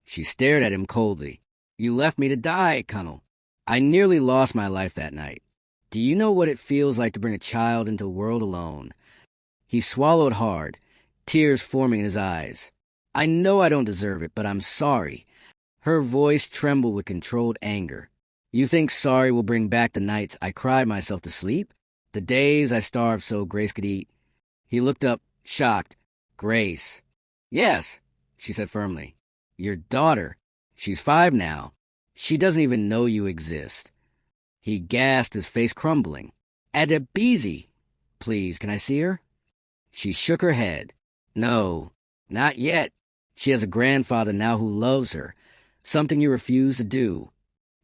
She stared at him coldly. "You left me to die, Cunnel. I nearly lost my life that night. Do you know what it feels like to bring a child into the world alone?" He swallowed hard, tears forming in his eyes. "I know I don't deserve it, but I'm sorry." Her voice trembled with controlled anger. "You think sorry will bring back the nights I cried myself to sleep? The days I starved so Grace could eat?" He looked up, shocked. "Grace." "Yes," she said firmly. "Your daughter. She's 5 now. She doesn't even know you exist." He gasped, his face crumbling. "Adebisi. Please, can I see her?" She shook her head. "No, not yet. She has a grandfather now who loves her, something you refuse to do."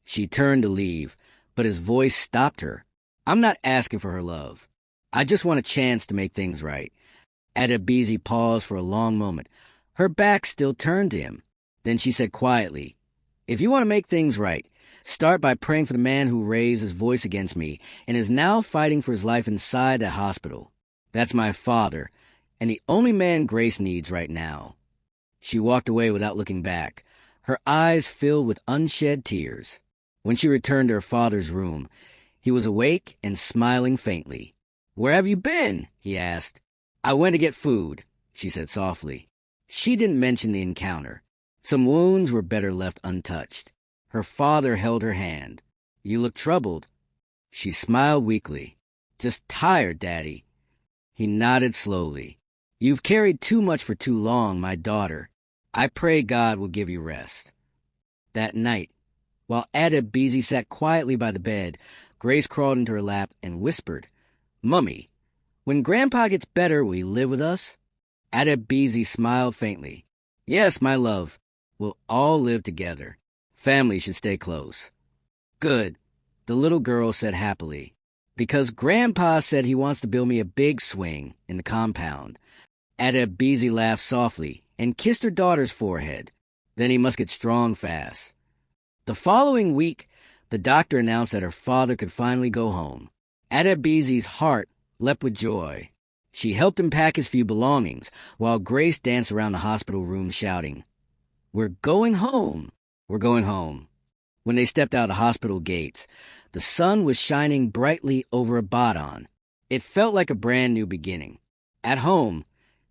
She turned to leave, but his voice stopped her. "I'm not asking for her love. I just want a chance to make things right." Adebisi paused for a long moment, her back still turned to him. Then she said quietly, "If you want to make things right, start by praying for the man who raised his voice against me and is now fighting for his life inside that hospital. That's my father, and the only man Grace needs right now." She walked away without looking back, her eyes filled with unshed tears. When she returned to her father's room, he was awake and smiling faintly. "Where have you been?" he asked. "I went to get food," she said softly. She didn't mention the encounter. Some wounds were better left untouched. Her father held her hand. "You look troubled." She smiled weakly. "Just tired, Daddy." He nodded slowly. "You've carried too much for too long, my daughter. I pray God will give you rest." That night, while Adebisi sat quietly by the bed, Grace crawled into her lap and whispered, "Mummy, when Grandpa gets better, will he live with us?" Adebisi smiled faintly. "Yes, my love. We'll all live together. Families should stay close. Good, the little girl said happily, because Grandpa said he wants to build me a big swing in the compound. Adebisi laughed softly and kissed her daughter's forehead. Then he must get strong fast. The following week, the doctor announced that her father could finally go home. Adebisi's heart leapt with joy. She helped him pack his few belongings, while Grace danced around the hospital room shouting, "We're going home! We're going home!" When they stepped out of the hospital gates, the sun was shining brightly over Ibadan. It felt like a brand new beginning. At home,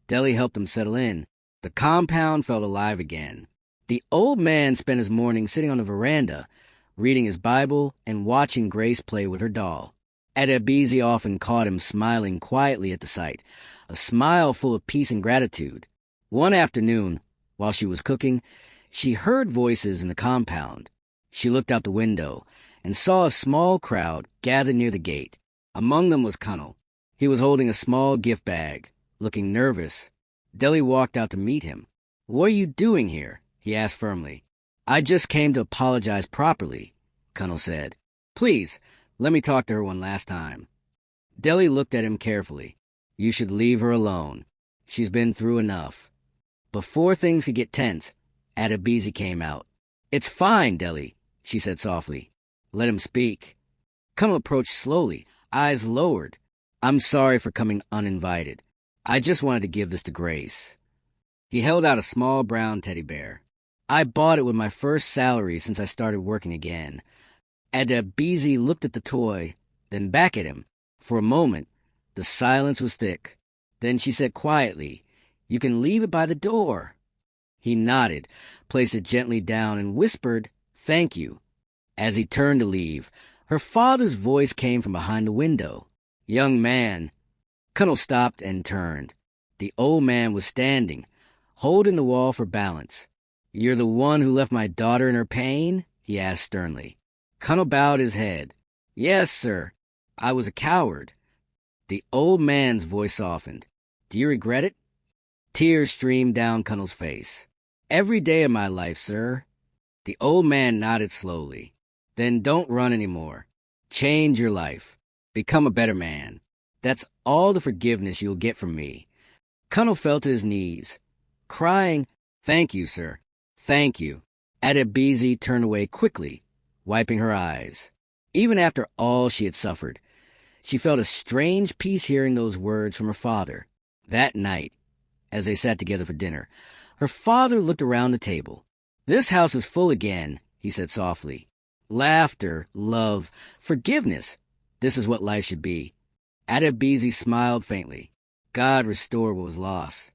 Deli helped them settle in. The compound felt alive again. The old man spent his morning sitting on the veranda, reading his Bible and watching Grace play with her doll. Adebisi often caught him smiling quietly at the sight, a smile full of peace and gratitude. One afternoon, while she was cooking, she heard voices in the compound. She looked out the window and saw a small crowd gathered near the gate. Among them was Kunnel. He was holding a small gift bag, looking nervous. Deli walked out to meet him. "What are you doing here?" he asked firmly. "I just came to apologize properly," Kunnel said. "Please, let me talk to her one last time." Deli looked at him carefully. "You should leave her alone. She's been through enough." Before things could get tense, Adebisi came out. "It's fine, Deli," she said softly. "Let him speak." Kunnel approached slowly, eyes lowered. "I'm sorry for coming uninvited. I just wanted to give this to Grace." He held out a small brown teddy bear. "I bought it with my first salary since I started working again." Adebisi looked at the toy, then back at him. For a moment, the silence was thick. Then she said quietly, "You can leave it by the door." He nodded, placed it gently down, and whispered, "Thank you." As he turned to leave, her father's voice came from behind the window. "Young man." Kunnel stopped and turned. The old man was standing, holding the wall for balance. "You're the one who left my daughter in her pain?" he asked sternly. Kunnel bowed his head. "Yes, sir. I was a coward." The old man's voice softened. "Do you regret it?" Tears streamed down Kunnel's face. "Every day of my life, sir." The old man nodded slowly. "Then don't run anymore. Change your life. Become a better man. That's all the forgiveness you'll get from me." Kunnel fell to his knees, crying, "Thank you, sir. Thank you." Adebisi turned away quickly, wiping her eyes. Even after all she had suffered, she felt a strange peace hearing those words from her father. That night, as they sat together for dinner, her father looked around the table. "This house is full again," he said softly. "Laughter, love, forgiveness. This is what life should be." Adebisi smiled faintly. "God restored what was lost."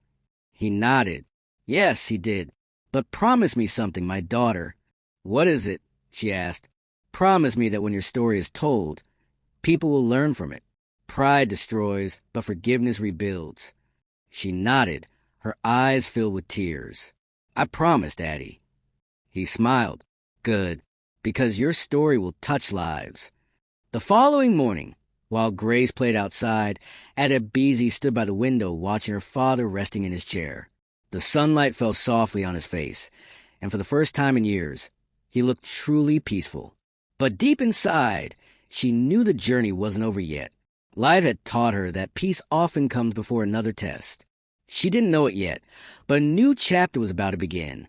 He nodded. "Yes, he did. But promise me something, my daughter." "What is it?" she asked. "Promise me that when your story is told, people will learn from it. Pride destroys, but forgiveness rebuilds." She nodded, her eyes filled with tears. "I promise, Daddy." He smiled. "Good, because your story will touch lives." The following morning, while Grace played outside, Adebisi stood by the window watching her father resting in his chair. The sunlight fell softly on his face, and for the first time in years, he looked truly peaceful. But deep inside, she knew the journey wasn't over yet. Life had taught her that peace often comes before another test. She didn't know it yet, but a new chapter was about to begin.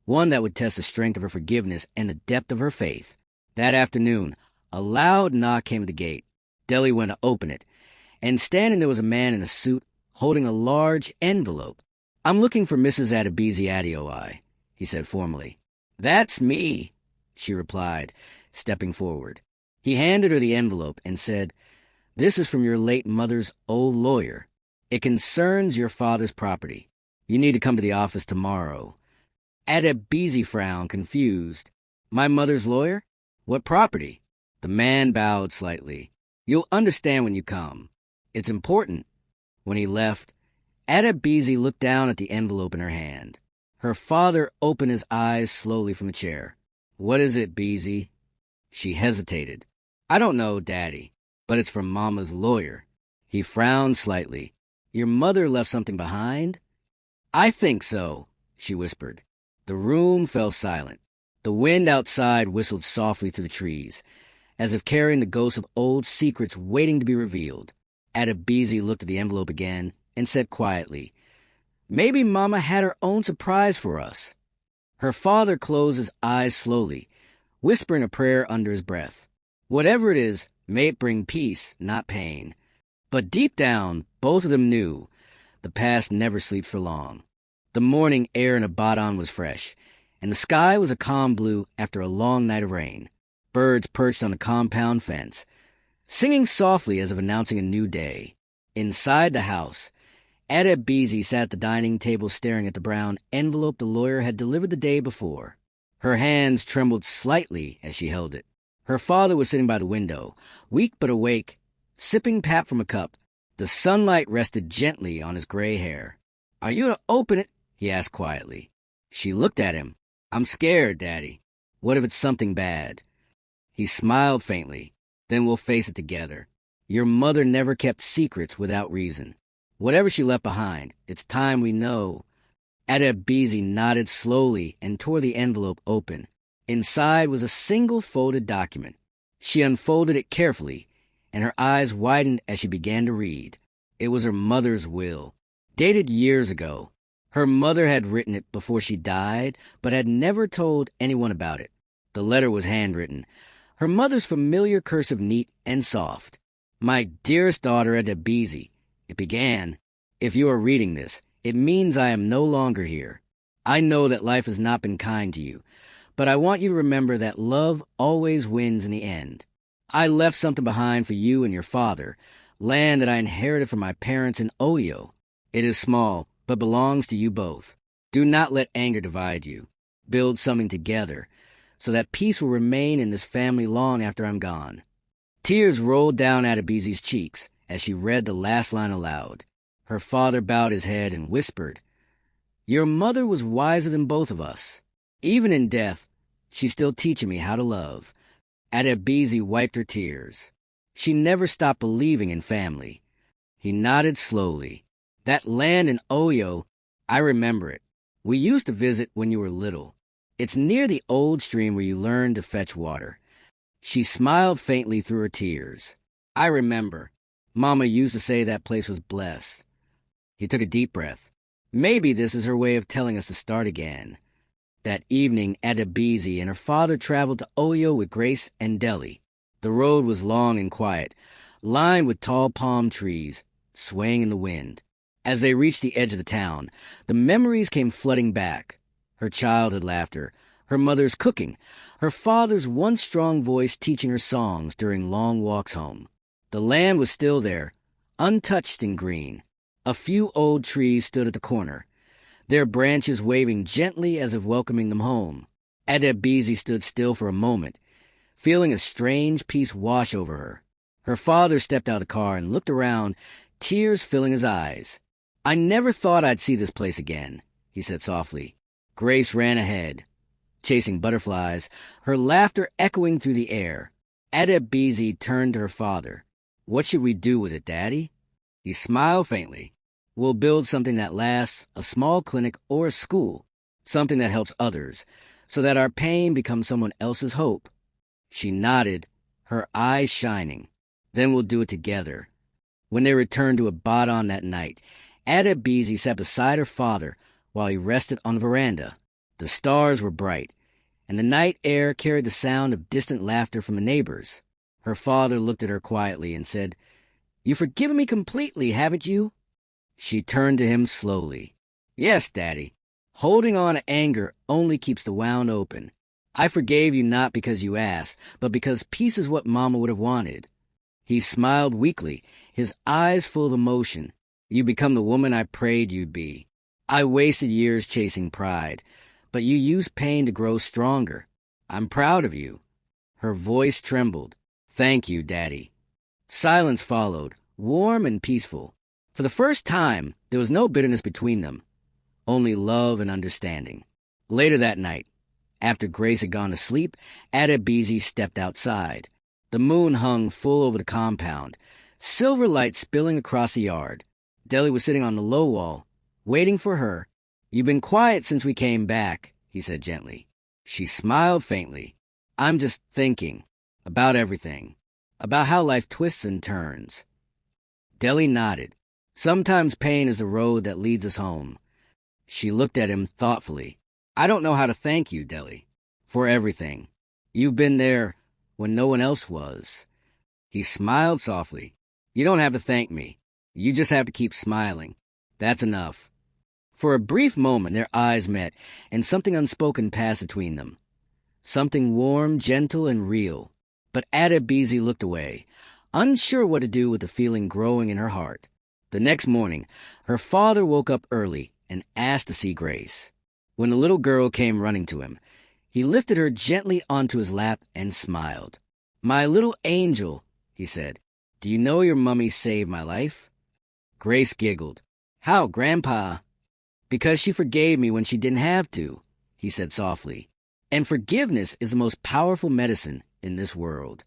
One that would test the strength of her forgiveness and the depth of her faith. That afternoon, a loud knock came at the gate. Deli went to open it, and standing there was a man in a suit holding a large envelope. "I'm looking for Mrs. Adebisi Adeoye," he said formally. "That's me," she replied, stepping forward. He handed her the envelope and said, "This is from your late mother's old lawyer. It concerns your father's property. You need to come to the office tomorrow." Adebisi frowned, confused. "My mother's lawyer? What property?" The man bowed slightly. "You'll understand when you come. It's important." When he left, Adebisi looked down at the envelope in her hand. Her father opened his eyes slowly from the chair. "What is it, Beezy?" She hesitated. "I don't know, Daddy, but it's from Mama's lawyer." He frowned slightly. "Your mother left something behind?" "I think so," she whispered. The room fell silent. The wind outside whistled softly through the trees, as if carrying the ghosts of old secrets waiting to be revealed. Adebisi looked at the envelope again and said quietly, "Maybe Mama had her own surprise for us." Her father closed his eyes slowly, whispering a prayer under his breath. Whatever it is, may it bring peace, not pain. But deep down, both of them knew the past never sleeps for long. The morning air in Ibadan was fresh, and the sky was a calm blue after a long night of rain. Birds perched on the compound fence, singing softly as if announcing a new day. Inside the house, Adebisi sat at the dining table staring at the brown envelope the lawyer had delivered the day before. Her hands trembled slightly as she held it. Her father was sitting by the window, weak but awake, sipping pap from a cup. The sunlight rested gently on his gray hair. "Are you to open it?" he asked quietly. She looked at him. "I'm scared, Daddy. What if it's something bad?" He smiled faintly. "Then we'll face it together. Your mother never kept secrets without reason. Whatever she left behind, it's time we know." Adebisi nodded slowly and tore the envelope open. Inside was a single folded document. She unfolded it carefully, and her eyes widened as she began to read. It was her mother's will, dated years ago. Her mother had written it before she died, but had never told anyone about it. The letter was handwritten, her mother's familiar cursive, neat and soft. "My dearest daughter Adebisi," it began, "if you are reading this, it means I am no longer here. I know that life has not been kind to you, but I want you to remember that love always wins in the end. I left something behind for you and your father, land that I inherited from my parents in Oyo. It is small, but belongs to you both. Do not let anger divide you. Build something together, so that peace will remain in this family long after I'm gone." Tears rolled down Adebisi's cheeks as she read the last line aloud. Her father bowed his head and whispered, "Your mother was wiser than both of us. Even in death, she's still teaching me how to love." Adebisi wiped her tears. She never stopped believing in family. He nodded slowly. "That land in Oyo, I remember it. We used to visit when you were little. It's near the old stream where you learned to fetch water." She smiled faintly through her tears. "I remember. Mama used to say that place was blessed." He took a deep breath. Maybe this is her way of telling us to start again. That evening, Adebisi and her father traveled to Oyo with Grace and Deli. The road was long and quiet, lined with tall palm trees, swaying in the wind. As they reached the edge of the town, the memories came flooding back. Her childhood laughter, her mother's cooking, her father's once strong voice teaching her songs during long walks home. The land was still there, untouched and green. A few old trees stood at the corner, their branches waving gently as if welcoming them home. Adebisi stood still for a moment, feeling a strange peace wash over her. Her father stepped out of the car and looked around, tears filling his eyes. "I never thought I'd see this place again," he said softly. Grace ran ahead, chasing butterflies, her laughter echoing through the air. Adebisi turned to her father. "What should we do with it, Daddy?" He smiled faintly. "We'll build something that lasts, a small clinic or a school, something that helps others, so that our pain becomes someone else's hope." She nodded, her eyes shining. "Then we'll do it together." When they returned to Ibadan that night, Adebisi sat beside her father while he rested on the veranda. The stars were bright, and the night air carried the sound of distant laughter from the neighbors. Her father looked at her quietly and said, "You've forgiven me completely, haven't you?" She turned to him slowly. "Yes, Daddy. Holding on to anger only keeps the wound open. I forgave you not because you asked, but because peace is what Mama would have wanted." He smiled weakly, his eyes full of emotion. "You become the woman I prayed you'd be. I wasted years chasing pride, but you used pain to grow stronger. I'm proud of you." Her voice trembled. "Thank you, Daddy." Silence followed, warm and peaceful. For the first time, there was no bitterness between them, only love and understanding. Later that night, after Grace had gone to sleep, Adebisi stepped outside. The moon hung full over the compound, silver light spilling across the yard. Deli was sitting on the low wall, waiting for her. "You've been quiet since we came back," he said gently. She smiled faintly. I'm just thinking about everything, about how life twists and turns. Deli nodded. Sometimes pain is the road that leads us home. She looked at him thoughtfully. I don't know how to thank you, Deli, for everything. You've been there when no one else was. He smiled softly. You don't have to thank me. You just have to keep smiling. That's enough. For a brief moment, their eyes met, and something unspoken passed between them. Something warm, gentle, and real. But Adebisi looked away, unsure what to do with the feeling growing in her heart. The next morning, her father woke up early and asked to see Grace. When the little girl came running to him, he lifted her gently onto his lap and smiled. My little angel, he said, do you know your mummy saved my life? Grace giggled. How, Grandpa? Because she forgave me when she didn't have to, he said softly. And forgiveness is the most powerful medicine in this world.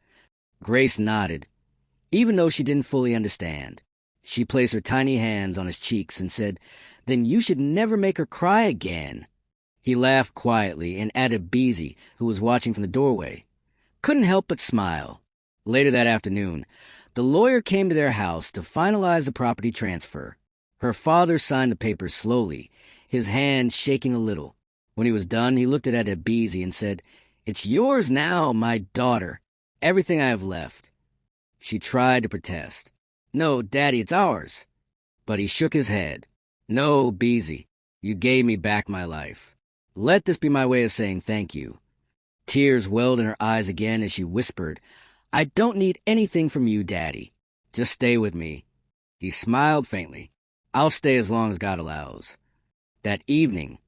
Grace nodded, even though she didn't fully understand. She placed her tiny hands on his cheeks and said, Then you should never make her cry again. He laughed quietly, and Adebisi, who was watching from the doorway, couldn't help but smile. Later that afternoon, the lawyer came to their house to finalize the property transfer. Her father signed the papers slowly, his hand shaking a little. When he was done, he looked at Adebisi and said, It's yours now, my daughter, everything I have left. She tried to protest. No, Daddy, it's ours. But he shook his head. No, Beezy, you gave me back my life. Let this be my way of saying thank you. Tears welled in her eyes again as she whispered, I don't need anything from you, Daddy. Just stay with me. He smiled faintly. I'll stay as long as God allows. That evening,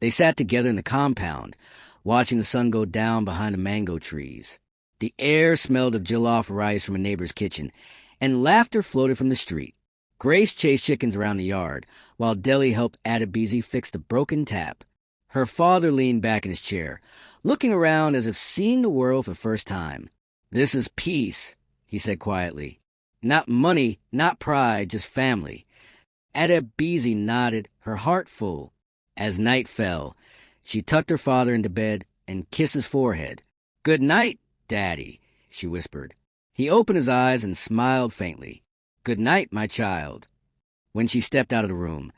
they sat together in the compound, watching the sun go down behind the mango trees. The air smelled of jollof rice from a neighbor's kitchen, and laughter floated from the street. Grace chased chickens around the yard, while Deli helped Adebisi fix the broken tap. Her father leaned back in his chair, looking around as if seeing the world for the first time. This is peace, he said quietly. Not money, not pride, just family. Adebisi nodded, her heart full. As night fell, she tucked her father into bed and kissed his forehead. Good night, Daddy, she whispered. He opened his eyes and smiled faintly. Good night, my child. When she stepped out of the room,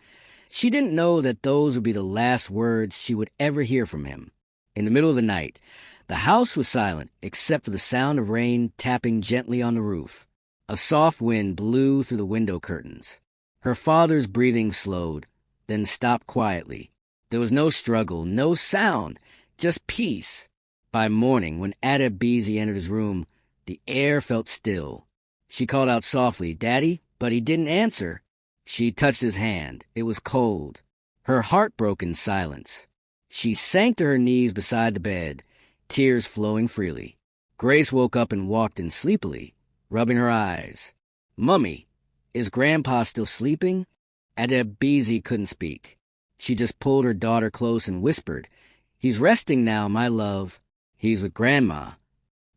she didn't know that those would be the last words she would ever hear from him. In the middle of the night, the house was silent except for the sound of rain tapping gently on the roof. A soft wind blew through the window curtains. Her father's breathing slowed, then stopped quietly. There was no struggle, no sound, just peace. By morning, when Adebisi entered his room, the air felt still. She called out softly, Daddy, but he didn't answer. She touched his hand. It was cold. Her heart broke in silence. She sank to her knees beside the bed, tears flowing freely. Grace woke up and walked in sleepily, rubbing her eyes. Mummy, is Grandpa still sleeping? Adebisi couldn't speak. She just pulled her daughter close and whispered, He's resting now, my love. He's with Grandma.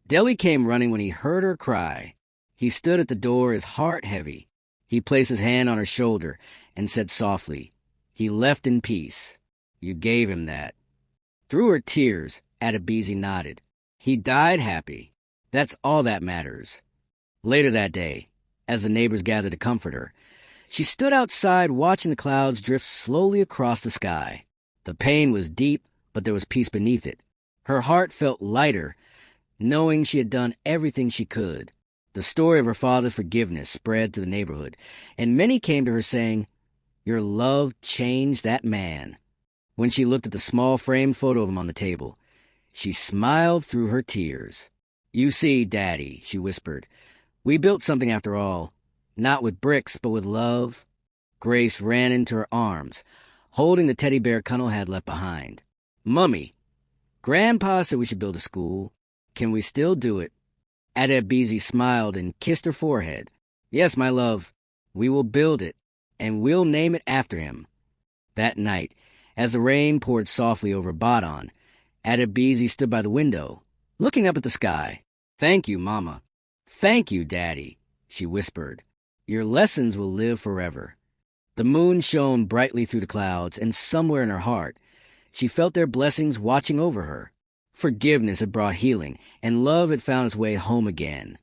Deli came running when he heard her cry. He stood at the door, his heart heavy. He placed his hand on her shoulder and said softly, He left in peace. You gave him that. Through her tears, Adebisi nodded. He died happy. That's all that matters. Later that day, as the neighbors gathered to comfort her, she stood outside watching the clouds drift slowly across the sky. The pain was deep, but there was peace beneath it. Her heart felt lighter, knowing she had done everything she could. The story of her father's forgiveness spread to the neighborhood, and many came to her saying, Your love changed that man. When she looked at the small framed photo of him on the table, she smiled through her tears. You see, Daddy, she whispered, we built something after all, not with bricks, but with love. Grace ran into her arms, holding the teddy bear Cunnel had left behind. Mummy, Grandpa said we should build a school. Can we still do it? Adebisi smiled and kissed her forehead. Yes, my love, we will build it, and we'll name it after him. That night, as the rain poured softly over Ibadan, Adebisi stood by the window, looking up at the sky. Thank you, Mama. Thank you, Daddy, she whispered. Your lessons will live forever. The moon shone brightly through the clouds, and somewhere in her heart, She felt their blessings watching over her. Forgiveness had brought healing, and love had found its way home again.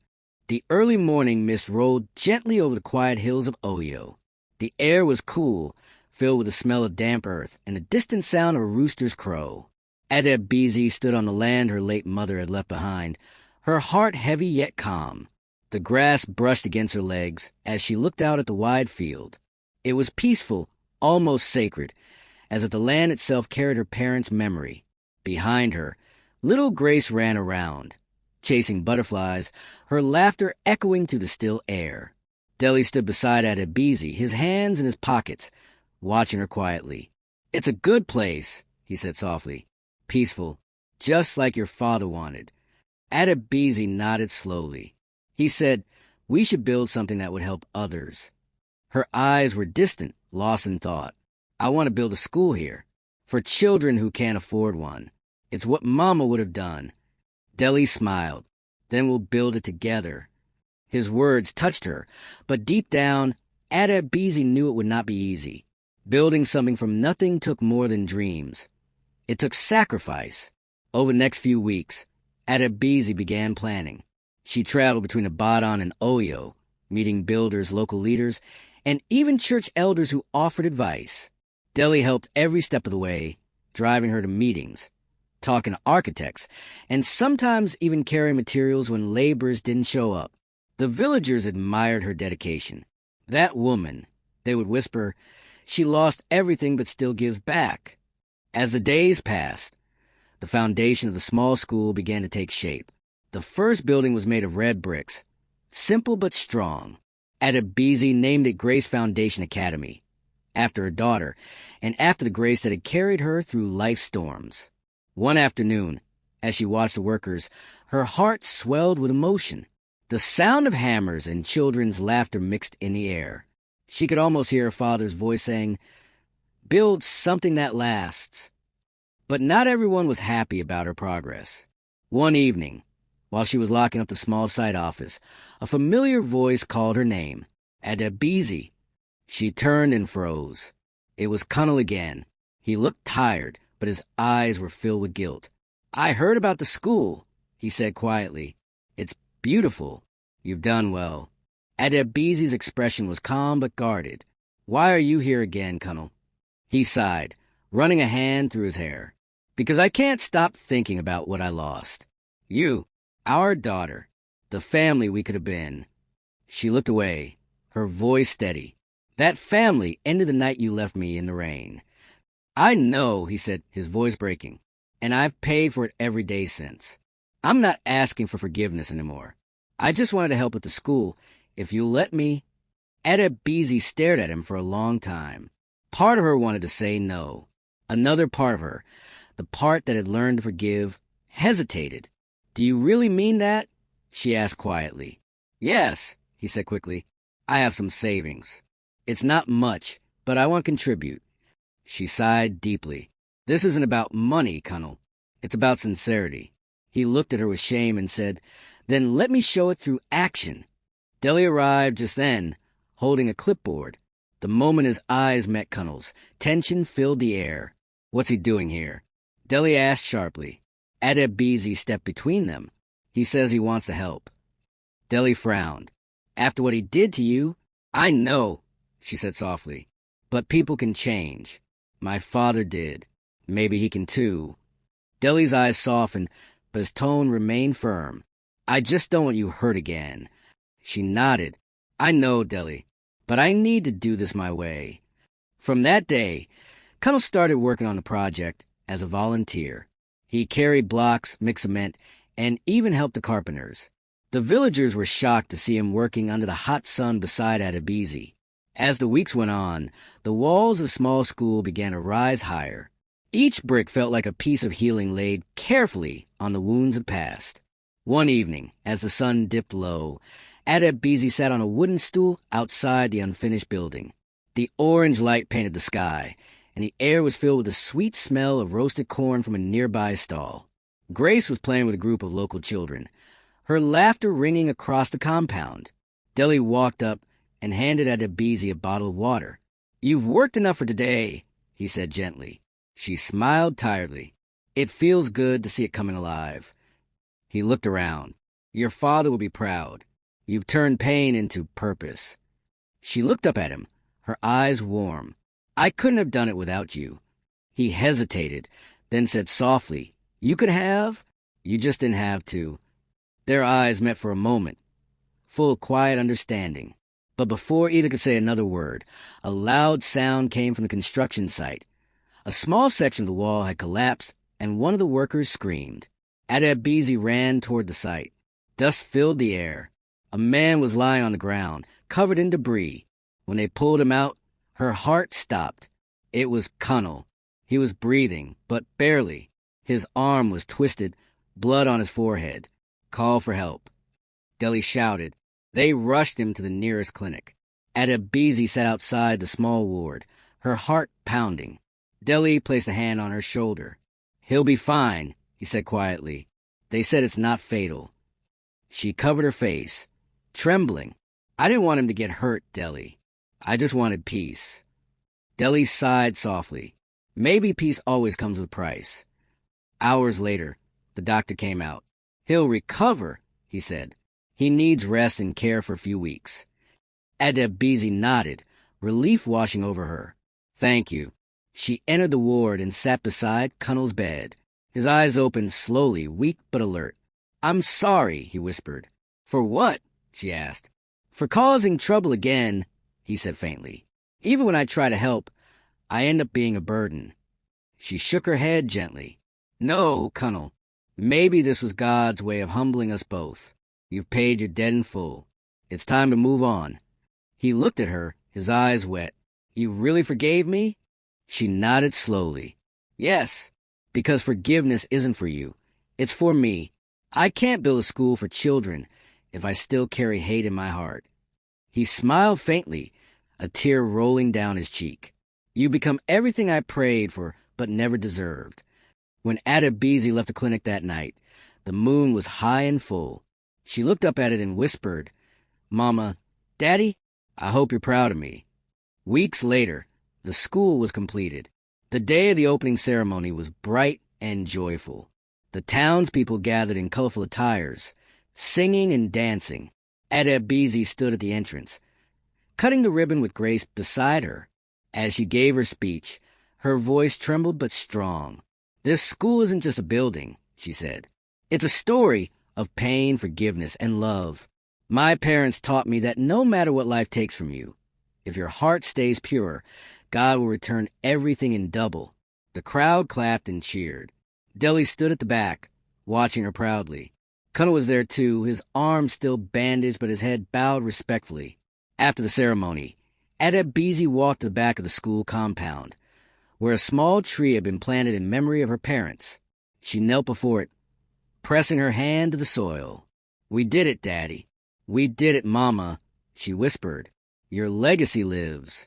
The early morning mist rolled gently over the quiet hills of Oyo. The air was cool, filled with the smell of damp earth and the distant sound of a rooster's crow. Adebisi stood on the land her late mother had left behind, her heart heavy yet calm. The grass brushed against her legs as she looked out at the wide field. It was peaceful, almost sacred, as if the land itself carried her parents' memory. Behind her, little Grace ran around, chasing butterflies, her laughter echoing through the still air. Deli stood beside Adebisi, his hands in his pockets, watching her quietly. "It's a good place," he said softly. "Peaceful, just like your father wanted." Adebisi nodded slowly. He said, "We should build something that would help others." Her eyes were distant, lost in thought. "I want to build a school here, for children who can't afford one. It's what Mama would have done." Deli smiled. "Then we'll build it together." His words touched her, but deep down, Adebisi knew it would not be easy. Building something from nothing took more than dreams. It took sacrifice. Over the next few weeks, Adebisi began planning. She traveled between Ibadan and Oyo, meeting builders, local leaders, and even church elders who offered advice. Deli helped every step of the way, driving her to meetings, talking to architects, and sometimes even carrying materials when laborers didn't show up. The villagers admired her dedication. "That woman," they would whisper, "she lost everything but still gives back." As the days passed, the foundation of the small school began to take shape. The first building was made of red bricks, simple but strong. Adebisi named it Grace Foundation Academy, after her daughter, and after the grace that had carried her through life's storms. One afternoon, as she watched the workers, her heart swelled with emotion. The sound of hammers and children's laughter mixed in the air. She could almost hear her father's voice saying, "Build something that lasts." But not everyone was happy about her progress. One evening, while she was locking up the small site office, a familiar voice called her name, "Adebisi." She turned and froze. It was Cunnel again. He looked tired, but his eyes were filled with guilt. "I heard about the school," he said quietly. "It's beautiful. You've done well." Adebisi's expression was calm but guarded. "Why are you here again, Cunnel?" He sighed, running a hand through his hair. "Because I can't stop thinking about what I lost. You, our daughter, the family we could have been." She looked away, her voice steady. "That family ended the night you left me in the rain." "I know," he said, his voice breaking, "and I've paid for it every day since. I'm not asking for forgiveness anymore. I just wanted to help with the school. If you'll let me." Adebisi stared at him for a long time. Part of her wanted to say no. Another part of her, the part that had learned to forgive, hesitated. "Do you really mean that?" she asked quietly. "Yes," he said quickly. "I have some savings. It's not much, but I want to contribute." She sighed deeply. "This isn't about money, Cunnel. It's about sincerity." He looked at her with shame and said, "Then let me show it through action." Deli arrived just then, holding a clipboard. The moment his eyes met Cunnel's, tension filled the air. "What's he doing here?" Deli asked sharply. Adebisi stepped between them. "He says he wants to help." Deli frowned. "After what he did to you?" "I know," she said softly. "But people can change. My father did. Maybe he can too." Deli's eyes softened, but his tone remained firm. "I just don't want you hurt again." She nodded. "I know, Deli, but I need to do this my way." From that day, Cunnel started working on the project as a volunteer. He carried blocks, mixed cement, and even helped the carpenters. The villagers were shocked to see him working under the hot sun beside Adebisi. As the weeks went on, the walls of the small school began to rise higher. Each brick felt like a piece of healing laid carefully on the wounds of past. One evening, as the sun dipped low, Adebisi sat on a wooden stool outside the unfinished building. The orange light painted the sky, and the air was filled with the sweet smell of roasted corn from a nearby stall. Grace was playing with a group of local children, her laughter ringing across the compound. Deli walked up and handed Adebisi a bottle of water. "You've worked enough for today," he said gently. She smiled tiredly. It feels good to see it coming alive. He looked around. Your father will be proud. You've turned pain into purpose. She looked up at him, her eyes warm. I couldn't have done it without you. He hesitated, then said softly, You could have? You just didn't have to. Their eyes met for a moment, full of quiet understanding. But before either could say another word, a loud sound came from the construction site. A small section of the wall had collapsed, and one of the workers screamed. Adebisi ran toward the site. Dust filled the air. A man was lying on the ground, covered in debris. When they pulled him out, her heart stopped. It was Cunnel. He was breathing, but barely. His arm was twisted, blood on his forehead. Call for help. Deli shouted. They rushed him to the nearest clinic. Adebisi sat outside the small ward, her heart pounding. Deli placed a hand on her shoulder. He'll be fine, he said quietly. They said it's not fatal. She covered her face, trembling. I didn't want him to get hurt, Deli. I just wanted peace. Deli sighed softly. Maybe peace always comes with price. Hours later, the doctor came out. He'll recover, he said. He needs rest and care for a few weeks. Adebisi nodded, relief washing over her. Thank you. She entered the ward and sat beside Cunnel's bed. His eyes opened slowly, weak but alert. I'm sorry, he whispered. For what? She asked. For causing trouble again, he said faintly. Even when I try to help, I end up being a burden. She shook her head gently. No, Cunnel. Maybe this was God's way of humbling us both. You've paid your debt in full. It's time to move on. He looked at her, his eyes wet. You really forgave me? She nodded slowly. Yes, because forgiveness isn't for you. It's for me. I can't build a school for children if I still carry hate in my heart. He smiled faintly, a tear rolling down his cheek. You become everything I prayed for but never deserved. When Adebisi left the clinic that night, the moon was high and full. She looked up at it and whispered, Mama, Daddy, I hope you're proud of me. Weeks later, the school was completed. The day of the opening ceremony was bright and joyful. The townspeople gathered in colorful attires, singing and dancing. Adebisi stood at the entrance, cutting the ribbon with Grace beside her. As she gave her speech, her voice trembled but strong. This school isn't just a building, she said. It's a story of pain, forgiveness, and love. My parents taught me that no matter what life takes from you, if your heart stays pure, God will return everything in double. The crowd clapped and cheered. Deli stood at the back, watching her proudly. Cunnel was there too, his arm still bandaged but his head bowed respectfully. After the ceremony, Adebisi walked to the back of the school compound, where a small tree had been planted in memory of her parents. She knelt before it, pressing her hand to the soil. We did it, Daddy. We did it, Mama, she whispered. Your legacy lives.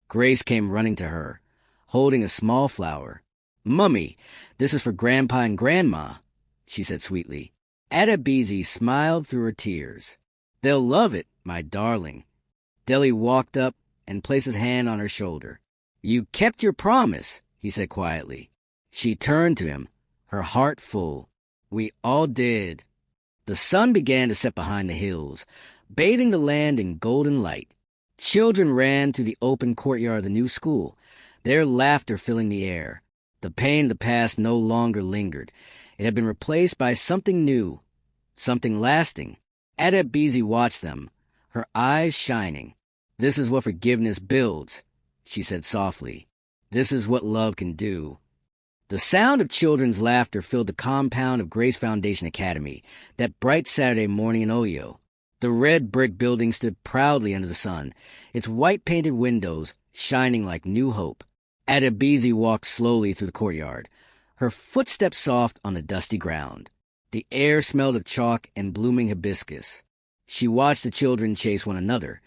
Grace came running to her, holding a small flower. Mummy, this is for Grandpa and Grandma, she said sweetly. Adebisi smiled through her tears. They'll love it, my darling. Deli walked up and placed his hand on her shoulder. You kept your promise, he said quietly. She turned to him, her heart full. We all did. The sun began to set behind the hills, bathing the land in golden light. Children ran through the open courtyard of the new school, their laughter filling the air. The pain of the past no longer lingered. It had been replaced by something new, something lasting. Adebisi watched them, her eyes shining. This is what forgiveness builds, she said softly. This is what love can do. The sound of children's laughter filled the compound of Grace Foundation Academy that bright Saturday morning in Oyo. The red brick building stood proudly under the sun, its white-painted windows shining like new hope. Adebisi walked slowly through the courtyard, her footsteps soft on the dusty ground. The air smelled of chalk and blooming hibiscus. She watched the children chase one another,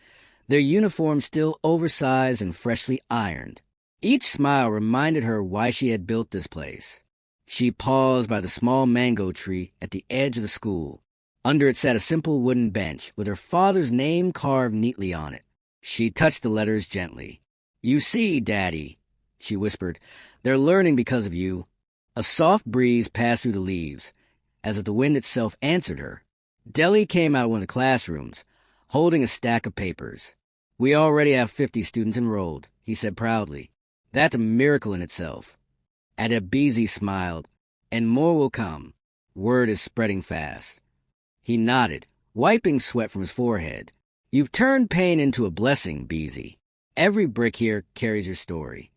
their uniforms still oversized and freshly ironed. Each smile reminded her why she had built this place. She paused by the small mango tree at the edge of the school. Under it sat a simple wooden bench with her father's name carved neatly on it. She touched the letters gently. You see, Daddy, she whispered. "They're learning because of you." A soft breeze passed through the leaves, as if the wind itself answered her. Deli came out of one of the classrooms, holding a stack of papers. "We already have 50 students enrolled," he said proudly. "That's a miracle in itself." Adebisi smiled. "And more will come. Word is spreading fast." He nodded, wiping sweat from his forehead. "You've turned pain into a blessing, Beezy. Every brick here carries your story."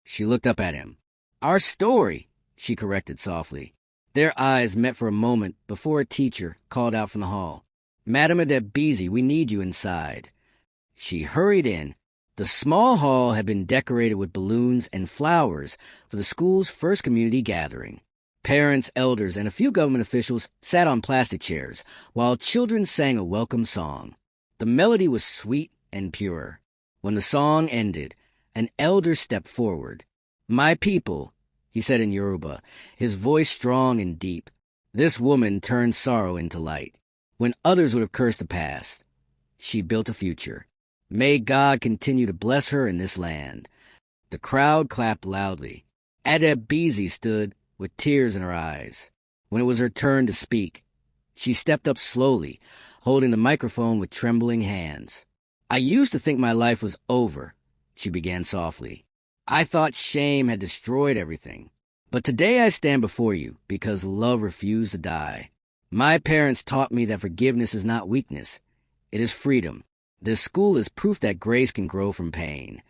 She looked up at him. "Our story," she corrected softly. Their eyes met for a moment before a teacher called out from the hall. "Madam Adebisi, we need you inside." She hurried in. The small hall had been decorated with balloons and flowers for the school's first community gathering. Parents, elders, and a few government officials sat on plastic chairs, while children sang a welcome song. The melody was sweet and pure. When the song ended, an elder stepped forward. "My people," he said in Yoruba, his voice strong and deep. "This woman turned sorrow into light. When others would have cursed the past, she built a future. May God continue to bless her in this land." The crowd clapped loudly. Adebisi stood with tears in her eyes. When it was her turn to speak, she stepped up slowly, holding the microphone with trembling hands. "I used to think my life was over," she began softly. "I thought shame had destroyed everything. But today I stand before you because love refused to die. My parents taught me that forgiveness is not weakness. It is freedom. This school is proof that grace can grow from pain."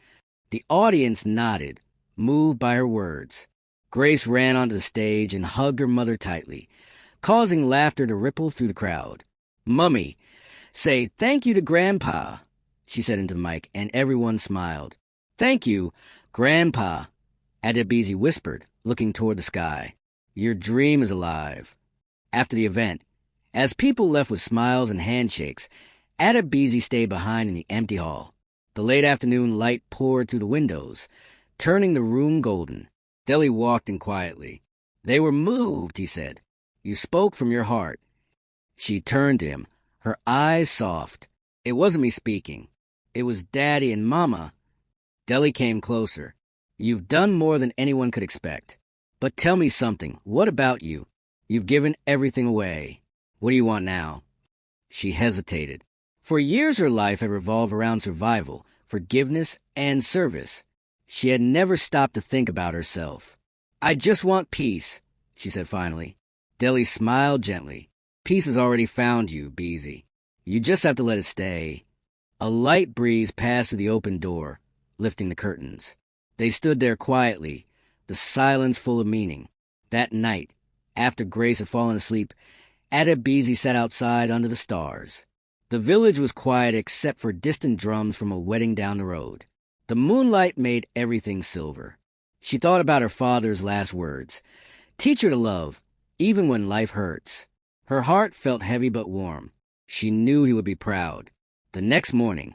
The audience nodded, moved by her words. Grace ran onto the stage and hugged her mother tightly, causing laughter to ripple through the crowd. "Mummy, say thank you to Grandpa," she said into the mic, and everyone smiled. "Thank you, Grandpa," Adebisi whispered, looking toward the sky. "Your dream is alive." After the event, as people left with smiles and handshakes, Adebisi stayed behind in the empty hall. The late afternoon light poured through the windows, turning the room golden. Deli walked in quietly. "They were moved," he said. "You spoke from your heart." She turned to him, her eyes soft. "It wasn't me speaking. It was Daddy and Mama." Deli came closer. "You've done more than anyone could expect. But tell me something. What about you? You've given everything away. What do you want now?" She hesitated. For years her life had revolved around survival, forgiveness, and service. She had never stopped to think about herself. "I just want peace," she said finally. Deli smiled gently. "Peace has already found you, Beezy. You just have to let it stay." A light breeze passed through the open door, lifting the curtains. They stood there quietly, the silence full of meaning. That night, after Grace had fallen asleep, Adebisi sat outside under the stars. The village was quiet except for distant drums from a wedding down the road. The moonlight made everything silver. She thought about her father's last words. "Teach her to love, even when life hurts." Her heart felt heavy but warm. She knew he would be proud. The next morning,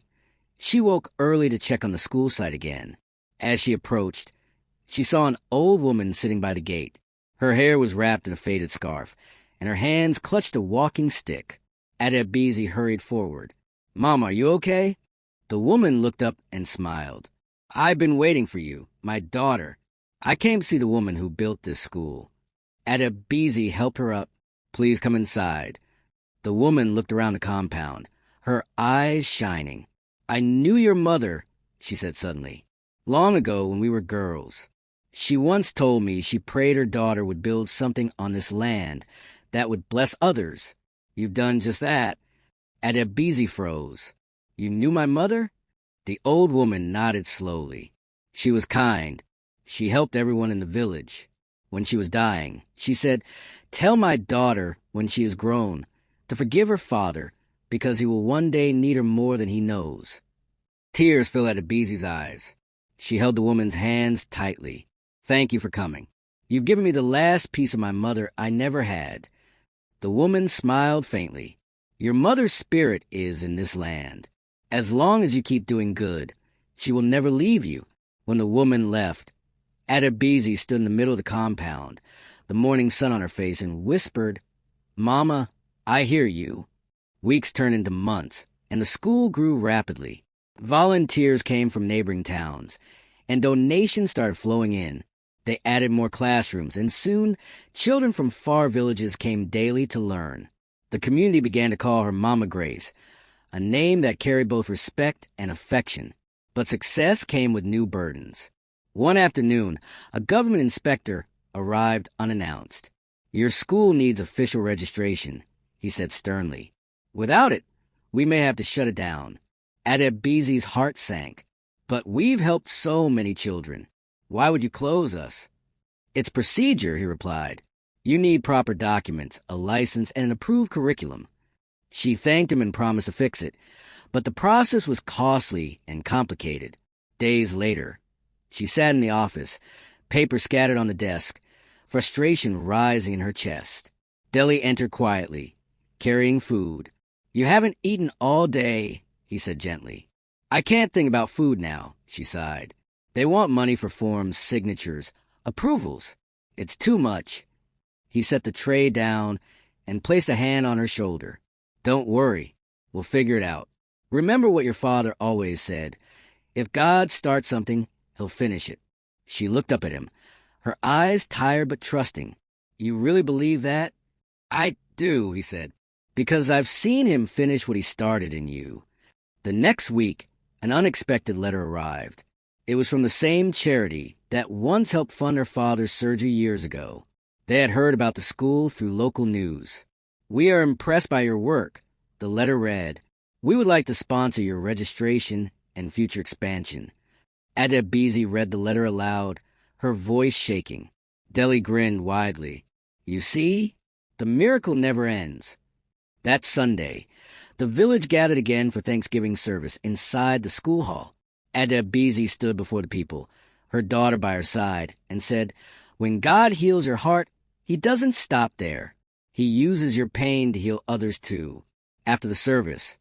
she woke early to check on the school site again. As she approached, she saw an old woman sitting by the gate. Her hair was wrapped in a faded scarf, and her hands clutched a walking stick. Adebisi hurried forward. "Mom, are you okay?" The woman looked up and smiled. "I've been waiting for you, my daughter. I came to see the woman who built this school." Adebisi helped her up. "Please come inside." The woman looked around the compound, her eyes shining. "I knew your mother," she said suddenly, "long ago when we were girls. She once told me she prayed her daughter would build something on this land that would bless others. You've done just that." Adebisi froze. "You knew my mother?" The old woman nodded slowly. "She was kind. She helped everyone in the village. When she was dying, she said, 'Tell my daughter, when she is grown, to forgive her father, because he will one day need her more than he knows.'" Tears filled Adebisi's eyes. She held the woman's hands tightly. "Thank you for coming. You've given me the last piece of my mother I never had." The woman smiled faintly. "Your mother's spirit is in this land. As long as you keep doing good, she will never leave you." When the woman left, Adebisi stood in the middle of the compound, the morning sun on her face, and whispered, "Mama, I hear you." Weeks turned into months, and the school grew rapidly. Volunteers came from neighboring towns, and donations started flowing in. They added more classrooms, and soon children from far villages came daily to learn. The community began to call her Mama Grace, a name that carried both respect and affection. But success came with new burdens. One afternoon, a government inspector arrived unannounced. "Your school needs official registration," he said sternly. "Without it, we may have to shut it down." Adebizi's heart sank. "But we've helped so many children. Why would you close us?" "It's procedure," he replied. "You need proper documents, a license, and an approved curriculum." She thanked him and promised to fix it, but the process was costly and complicated. Days later, she sat in the office, paper scattered on the desk, frustration rising in her chest. Deli entered quietly, carrying food. "You haven't eaten all day," he said gently. "I can't think about food now," she sighed. "They want money for forms, signatures, approvals. It's too much." He set the tray down and placed a hand on her shoulder. "Don't worry. We'll figure it out. Remember what your father always said. If God starts something, he'll finish it." She looked up at him, her eyes tired but trusting. "You really believe that?" "I do," he said, "because I've seen him finish what he started in you." The next week, an unexpected letter arrived. It was from the same charity that once helped fund her father's surgery years ago. They had heard about the school through local news. "We are impressed by your work," the letter read. "We would like to sponsor your registration and future expansion." Adebizi read the letter aloud, her voice shaking. Deli grinned widely. "You see? The miracle never ends." That Sunday, the village gathered again for Thanksgiving service inside the school hall. Adebizi stood before the people, her daughter by her side, and said, "When God heals your heart, he doesn't stop there. He uses your pain to heal others too." After the service,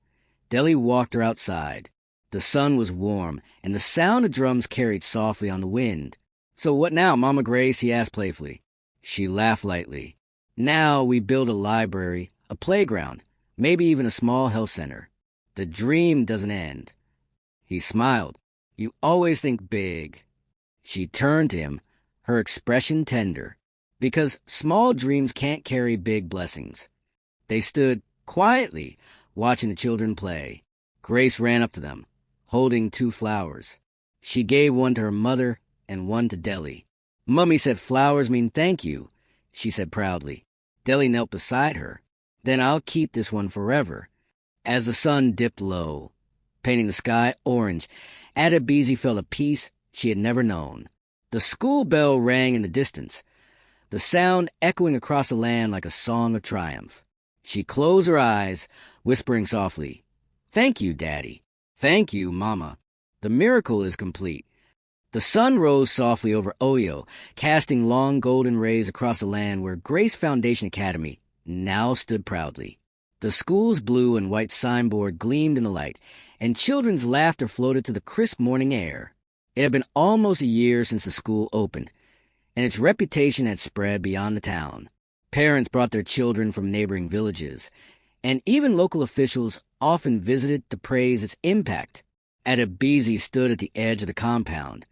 Deli walked her outside. The sun was warm, and the sound of drums carried softly on the wind. "So what now, Mama Grace?" he asked playfully. She laughed lightly. "Now we build a library, a playground, maybe even a small health center. The dream doesn't end." He smiled. "You always think big." She turned to him, her expression tender, because small dreams can't carry big blessings. They stood quietly, watching the children play. Grace ran up to them, holding 2 flowers. She gave one to her mother and one to Deli. "Mummy said flowers mean thank you," she said proudly. Deli knelt beside her. "Then I'll keep this one forever." As the sun dipped low, painting the sky orange, Adebizi felt a peace she had never known. The school bell rang in the distance, the sound echoing across the land like a song of triumph. She closed her eyes, whispering softly, "Thank you, Daddy. Thank you, Mama. The miracle is complete." The sun rose softly over Oyo, casting long golden rays across the land where Grace Foundation Academy now stood proudly. The school's blue and white signboard gleamed in the light, and children's laughter floated to the crisp morning air. It had been almost a year since the school opened, and its reputation had spread beyond the town. Parents brought their children from neighboring villages, and even local officials often visited to praise its impact. Adebizi stood at the edge of the compound,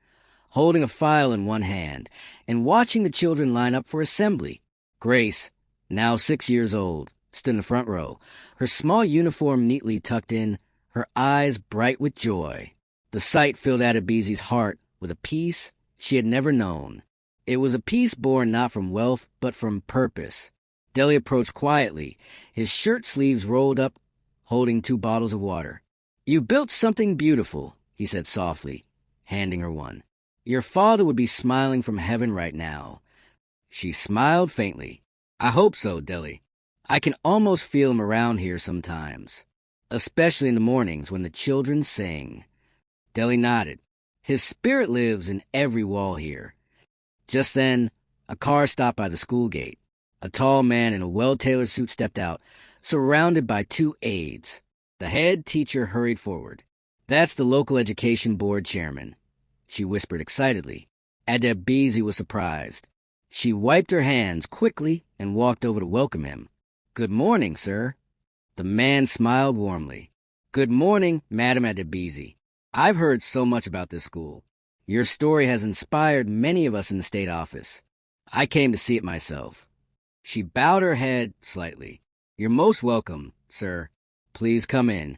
holding a file in one hand and watching the children line up for assembly. Grace, now 6 years old, stood in the front row, her small uniform neatly tucked in, her eyes bright with joy. The sight filled Adebizi's heart with a peace she had never known. It was a peace born not from wealth, but from purpose. Deli approached quietly, his shirt sleeves rolled up, holding 2 bottles of water. "You built something beautiful," he said softly, handing her one. "Your father would be smiling from heaven right now." She smiled faintly. "I hope so, Deli. I can almost feel him around here sometimes, especially in the mornings when the children sing." Deli nodded. "His spirit lives in every wall here." Just then, a car stopped by the school gate. A tall man in a well-tailored suit stepped out, surrounded by 2 aides. The head teacher hurried forward. "That's the local education board chairman," she whispered excitedly. Adebizi was surprised. She wiped her hands quickly and walked over to welcome him. "Good morning, sir." The man smiled warmly. "Good morning, Madam Adebizi. I've heard so much about this school. Your story has inspired many of us in the state office. I came to see it myself." She bowed her head slightly. "You're most welcome, sir. Please come in."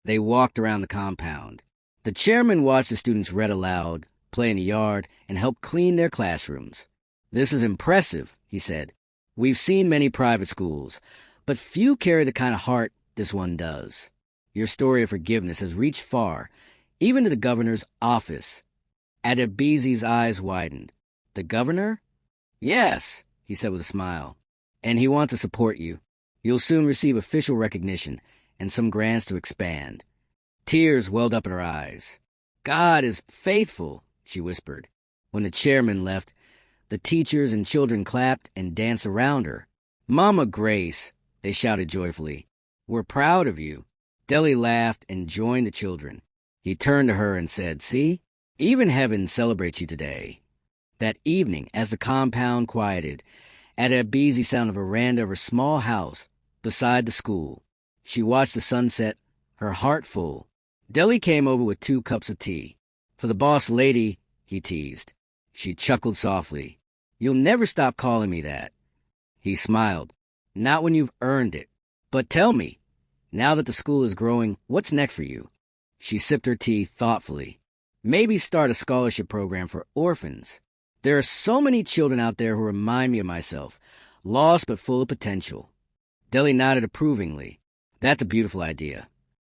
They walked around the compound. The chairman watched the students read aloud, play in the yard, and help clean their classrooms. "This is impressive," he said. "We've seen many private schools, but few carry the kind of heart this one does. Your story of forgiveness has reached far, even to the governor's office." Adebizi's eyes widened. "The governor?" "Yes," he said with a smile. "And he wants to support you. You'll soon receive official recognition and some grants to expand." Tears welled up in her eyes. "God is faithful," she whispered. When the chairman left, the teachers and children clapped and danced around her. "Mama Grace," they shouted joyfully. "We're proud of you." Deli laughed and joined the children. He turned to her and said, "See, even heaven celebrates you today." That evening, as the compound quieted, Adebizi sat on the veranda of her small house beside the school. She watched the sunset, her heart full. Deli came over with 2 cups of tea. "For the boss lady," he teased. She chuckled softly. "You'll never stop calling me that." He smiled. "Not when you've earned it. But tell me, now that the school is growing, what's next for you?" She sipped her tea thoughtfully. "Maybe start a scholarship program for orphans. There are so many children out there who remind me of myself, lost but full of potential." Deli nodded approvingly. "That's a beautiful idea."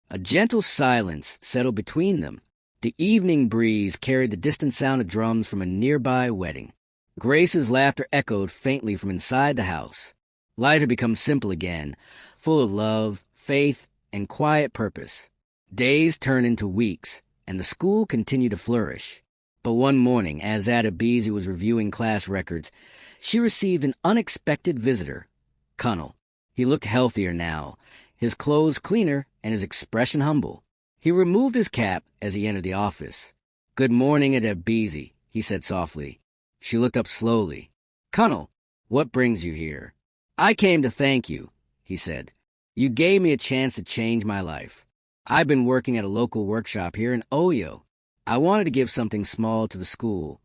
A gentle silence settled between them. The evening breeze carried the distant sound of drums from a nearby wedding. Grace's laughter echoed faintly from inside the house. Life had become simple again, full of love, faith, and quiet purpose. Days turned into weeks, and the school continued to flourish. But one morning, as Adebizi was reviewing class records, she received an unexpected visitor, Cunnel. He looked healthier now, his clothes cleaner and his expression humble. He removed his cap as he entered the office. "Good morning, Adebizi," he said softly. She looked up slowly. "Cunnel, what brings you here?" "I came to thank you," he said. "You gave me a chance to change my life. I've been working at a local workshop here in Oyo. I wanted to give something small to the school."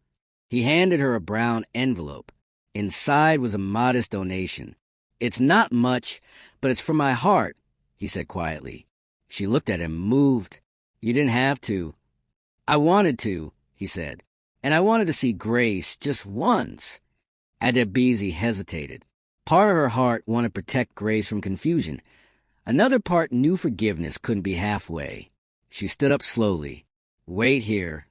He handed her a brown envelope. Inside was a modest donation. "It's not much, but it's from my heart," he said quietly. She looked at him, moved. "You didn't have to." "I wanted to," he said. "And I wanted to see Grace just once." Adebizi hesitated. Part of her heart wanted to protect Grace from confusion. Another part knew forgiveness couldn't be halfway. She stood up slowly. "Wait here."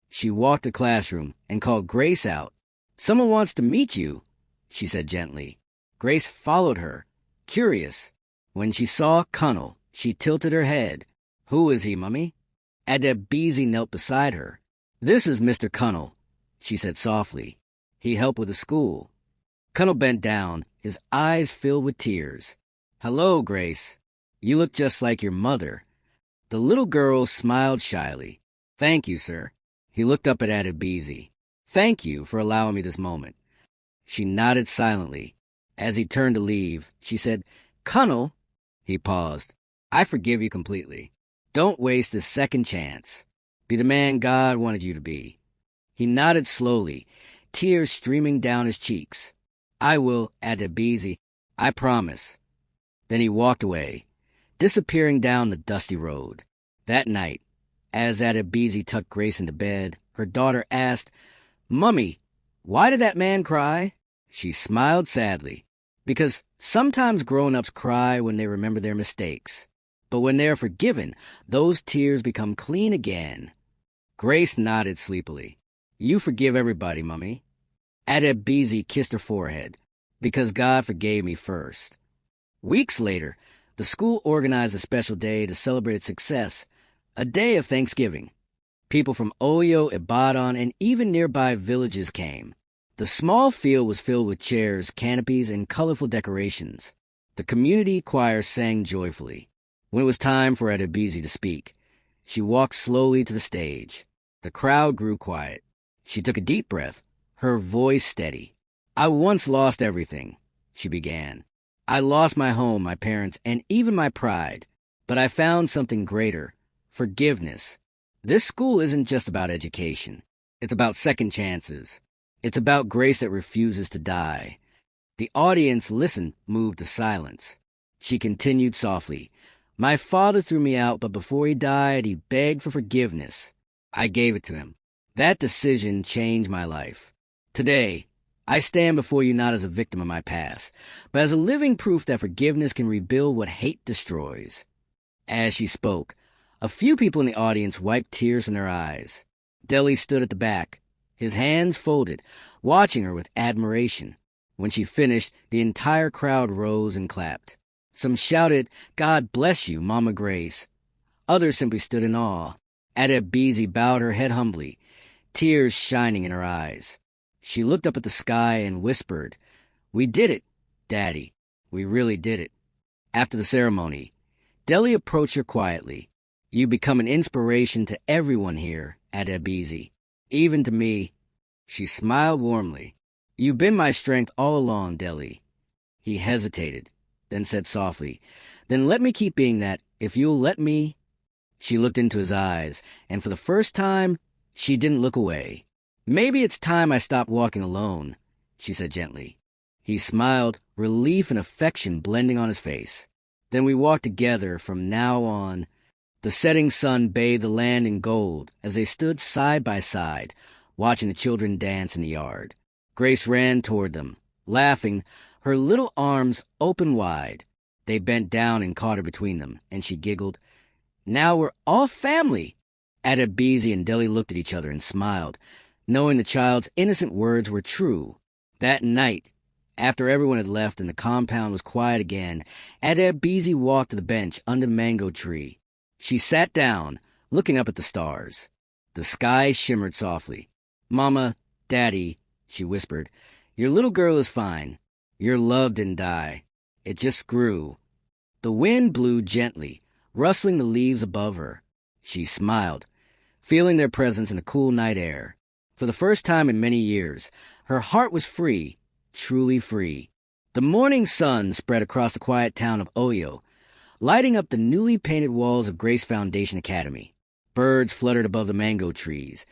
She walked to the classroom and called Grace out. "Someone wants to meet you," she said gently. Grace followed her, curious. When she saw Cunnel, she tilted her head. "Who is he, Mummy?" Adebizi knelt beside her. "This is Mr. Cunnel," she said softly. "He helped with the school." Cunnel bent down, his eyes filled with tears. "Hello, Grace. You look just like your mother." The little girl smiled shyly. "Thank you, sir." He looked up at Adebizi. "Thank you for allowing me this moment." She nodded silently. As he turned to leave, she said, "Cunnel," he paused, "I forgive you completely. Don't waste this second chance. Be the man God wanted you to be." He nodded slowly, tears streaming down his cheeks. "I will, Adebizi. I promise." Then he walked away, disappearing down the dusty road. That night, as Adebizi tucked Grace into bed, her daughter asked, "Mummy, why did that man cry?" She smiled sadly. "Because sometimes grown-ups cry when they remember their mistakes. But when they are forgiven, those tears become clean again." Grace nodded sleepily. "You forgive everybody, Mummy." Adebizi kissed her forehead. "Because God forgave me first." Weeks later, the school organized a special day to celebrate its success, a day of Thanksgiving. People from Oyo, Ibadan, and even nearby villages came. The small field was filled with chairs, canopies, and colorful decorations. The community choir sang joyfully. When it was time for Adebizi to speak, she walked slowly to the stage. The crowd grew quiet. She took a deep breath, her voice steady. "I once lost everything," she began. "I lost my home, my parents, and even my pride. But I found something greater: forgiveness. This school isn't just about education. It's about second chances. It's about grace that refuses to die. The audience listened, moved to silence. She continued softly. My father threw me out, but before he died, he begged for forgiveness. I gave it to him. That decision changed my life. Today, I stand before you not as a victim of my past, but as a living proof that forgiveness can rebuild what hate destroys. As she spoke, a few people in the audience wiped tears from their eyes. Deli stood at the back, his hands folded, watching her with admiration. When she finished, the entire crowd rose and clapped. Some shouted, God bless you, Mama Grace. Others simply stood in awe. Adebisi bowed her head humbly, tears shining in her eyes. She looked up at the sky and whispered, We did it, Daddy. We really did it. After the ceremony, Deli approached her quietly. You become an inspiration to everyone here, Adebisi, even to me. She smiled warmly. You've been my strength all along, Deli. He hesitated, then said softly, Then let me keep being that, if you'll let me. She looked into his eyes, and for the first time, she didn't look away. Maybe it's time I stopped walking alone, she said gently. He smiled, relief and affection blending on his face. Then we walked together from now on. The setting sun bathed the land in gold as they stood side by side, watching the children dance in the yard. Grace ran toward them, laughing, her little arms open wide. They bent down and caught her between them, and she giggled. Now we're all family. Adebisi and Deli looked at each other and smiled, knowing the child's innocent words were true. That night, after everyone had left and the compound was quiet again, Adebisi walked to the bench under the mango tree. She sat down, looking up at the stars. The sky shimmered softly. Mama, Daddy, she whispered, your little girl is fine. Your love didn't die. It just grew. The wind blew gently, rustling the leaves above her. She smiled, feeling their presence in the cool night air. For the first time in many years, her heart was free, truly free. The morning sun spread across the quiet town of Oyo, lighting up the newly painted walls of Grace Foundation Academy. Birds fluttered above the mango trees,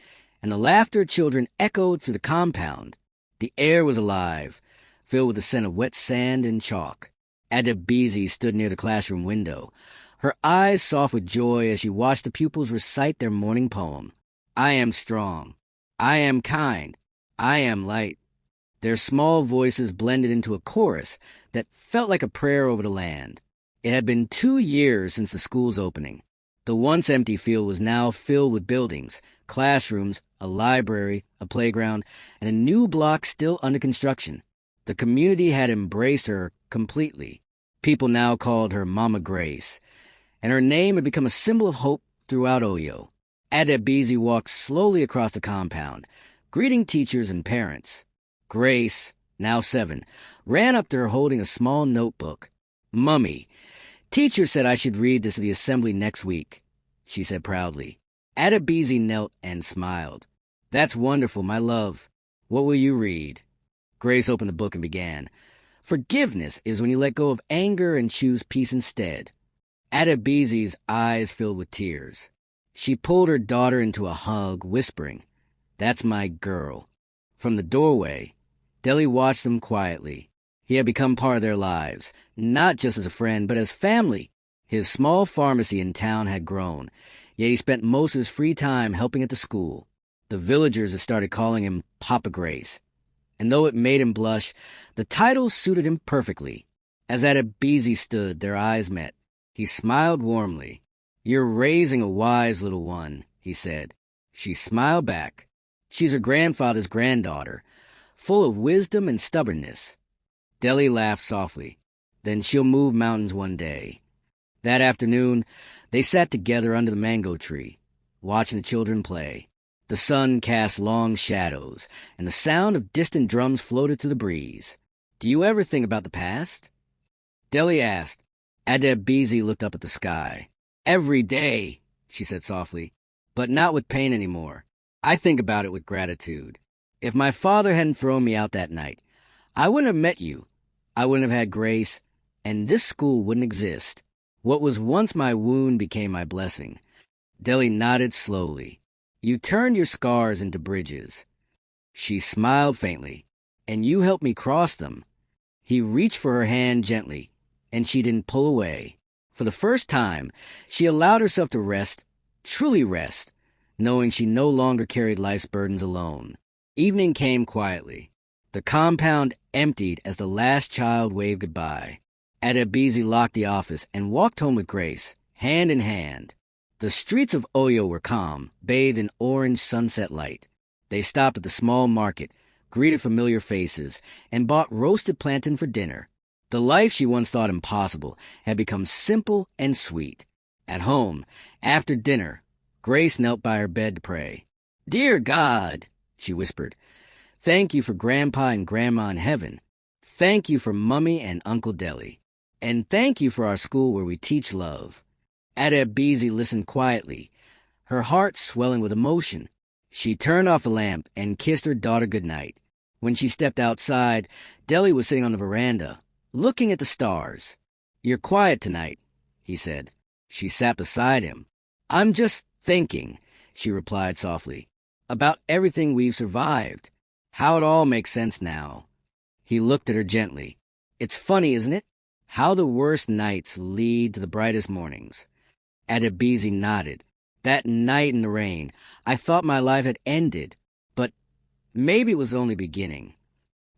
and the laughter of children echoed through the compound. The air was alive, filled with the scent of wet sand and chalk. Adebisi stood near the classroom window, her eyes soft with joy as she watched the pupils recite their morning poem. I am strong. I am kind. I am light. Their small voices blended into a chorus that felt like a prayer over the land. It had been 2 years since the school's opening. The once empty field was now filled with buildings, classrooms, a library, a playground, and a new block still under construction. The community had embraced her completely. People now called her Mama Grace, and her name had become a symbol of hope throughout Oyo. Adebisi walked slowly across the compound, greeting teachers and parents. Grace, now 7, ran up to her holding a small notebook. Mummy, teacher said I should read this to the assembly next week, she said proudly. Adebisi knelt and smiled. That's wonderful, my love. What will you read? Grace opened the book and began. Forgiveness is when you let go of anger and choose peace instead. Adebisi's eyes filled with tears. She pulled her daughter into a hug, whispering, That's my girl. From the doorway, Deli watched them quietly. He had become part of their lives, not just as a friend, but as family. His small pharmacy in town had grown, yet he spent most of his free time helping at the school. The villagers had started calling him Papa Grace, and though it made him blush, the title suited him perfectly. As Adebisi stood, their eyes met. He smiled warmly. You're raising a wise little one, he said. She smiled back. She's her grandfather's granddaughter, full of wisdom and stubbornness. Deli laughed softly. Then she'll move mountains one day. That afternoon, they sat together under the mango tree, watching the children play. The sun cast long shadows, and the sound of distant drums floated through the breeze. Do you ever think about the past? Deli asked. Adebisi looked up at the sky. Every day, she said softly, but not with pain anymore. I think about it with gratitude. If my father hadn't thrown me out that night, I wouldn't have met you. I wouldn't have had Grace, and this school wouldn't exist. What was once my wound became my blessing. Deli nodded slowly. You turned your scars into bridges. She smiled faintly. And you helped me cross them. He reached for her hand gently, and she didn't pull away. For the first time, she allowed herself to rest, truly rest, knowing she no longer carried life's burdens alone. Evening came quietly. The compound emptied as the last child waved goodbye. Adebisi locked the office and walked home with Grace, hand in hand. The streets of Oyo were calm, bathed in orange sunset light. They stopped at the small market, greeted familiar faces, and bought roasted plantain for dinner. The life she once thought impossible had become simple and sweet. At home, after dinner, Grace knelt by her bed to pray. "Dear God," she whispered, "thank you for Grandpa and Grandma in heaven. Thank you for Mummy and Uncle Deli. And thank you for our school where we teach love." Adebisi listened quietly, her heart swelling with emotion. She turned off the lamp and kissed her daughter goodnight. When she stepped outside, Deli was sitting on the veranda, looking at the stars. "You're quiet tonight," he said. She sat beside him. "I'm just thinking," she replied softly, "about everything we've survived, how it all makes sense now." He looked at her gently. "It's funny, isn't it? How the worst nights lead to the brightest mornings." Adebisi nodded. "That night in the rain, I thought my life had ended, but maybe it was only beginning."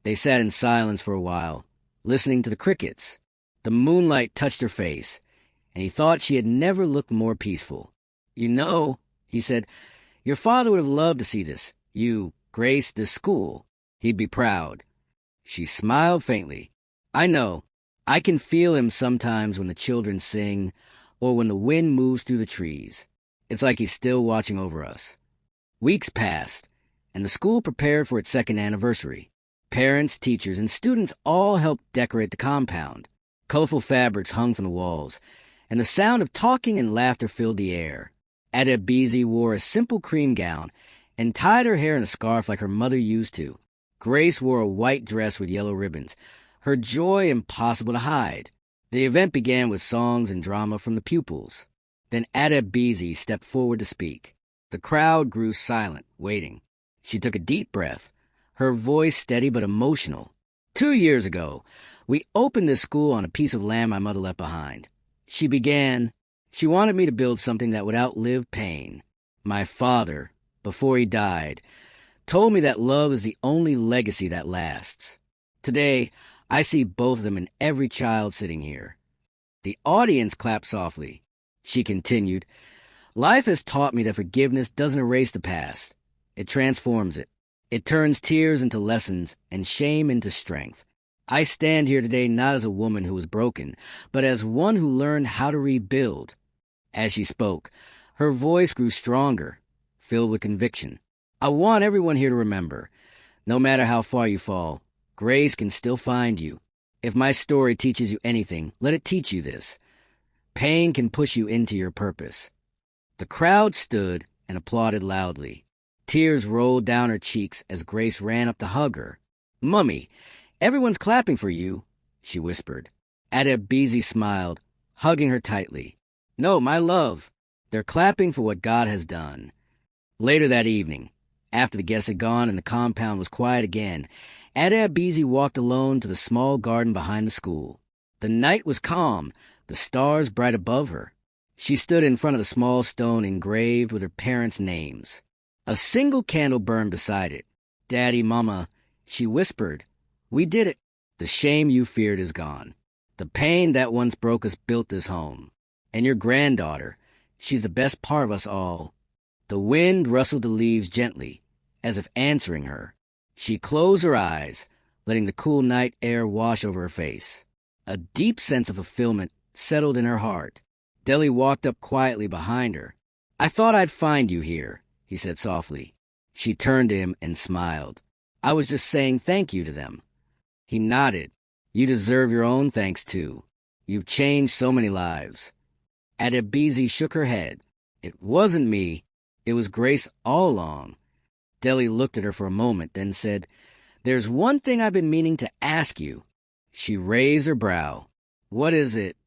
They sat in silence for a while, listening to the crickets. The moonlight touched her face, and he thought she had never looked more peaceful. "You know," he said, "your father would have loved to see this. You, Grace, this school. He'd be proud." She smiled faintly. "I know. I can feel him sometimes when the children sing, or when the wind moves through the trees. It's like he's still watching over us." Weeks passed, and the school prepared for its second anniversary. Parents, teachers, and students all helped decorate the compound. Colorful fabrics hung from the walls, and the sound of talking and laughter filled the air. Adebisi wore a simple cream gown and tied her hair in a scarf like her mother used to. Grace wore a white dress with yellow ribbons, her joy impossible to hide. The event began with songs and drama from the pupils. Then Adebisi stepped forward to speak. The crowd grew silent, waiting. She took a deep breath, her voice steady but emotional. 2 years ago, we opened this school on a piece of land my mother left behind. She began. She wanted me to build something that would outlive pain. My father, before he died, told me that love is the only legacy that lasts. Today, I see both of them in every child sitting here." The audience clapped softly. She continued, "Life has taught me that forgiveness doesn't erase the past. It transforms it. It turns tears into lessons and shame into strength. I stand here today not as a woman who was broken, but as one who learned how to rebuild." As she spoke, her voice grew stronger, filled with conviction. "I want everyone here to remember, no matter how far you fall, Grace can still find you. If my story teaches you anything, let it teach you this. Pain can push you into your purpose." The crowd stood and applauded loudly. Tears rolled down her cheeks as Grace ran up to hug her. "Mummy, everyone's clapping for you," she whispered. Adebisi smiled, hugging her tightly. "No, my love, they're clapping for what God has done." Later that evening, after the guests had gone and the compound was quiet again, Adebisi walked alone to the small garden behind the school. The night was calm, the stars bright above her. She stood in front of the small stone engraved with her parents' names. A single candle burned beside it. "Daddy, Mama," she whispered, "we did it. The shame you feared is gone. The pain that once broke us built this home. And your granddaughter, she's the best part of us all." The wind rustled the leaves gently, as if answering her. She closed her eyes, letting the cool night air wash over her face. A deep sense of fulfillment settled in her heart. Deli walked up quietly behind her. "I thought I'd find you here," he said softly. She turned to him and smiled. "I was just saying thank you to them." He nodded. "You deserve your own thanks, too. You've changed so many lives." Adebisi shook her head. "It wasn't me. It was Grace all along." Deli looked at her for a moment, then said, "There's one thing I've been meaning to ask you." She raised her brow. "What is it?"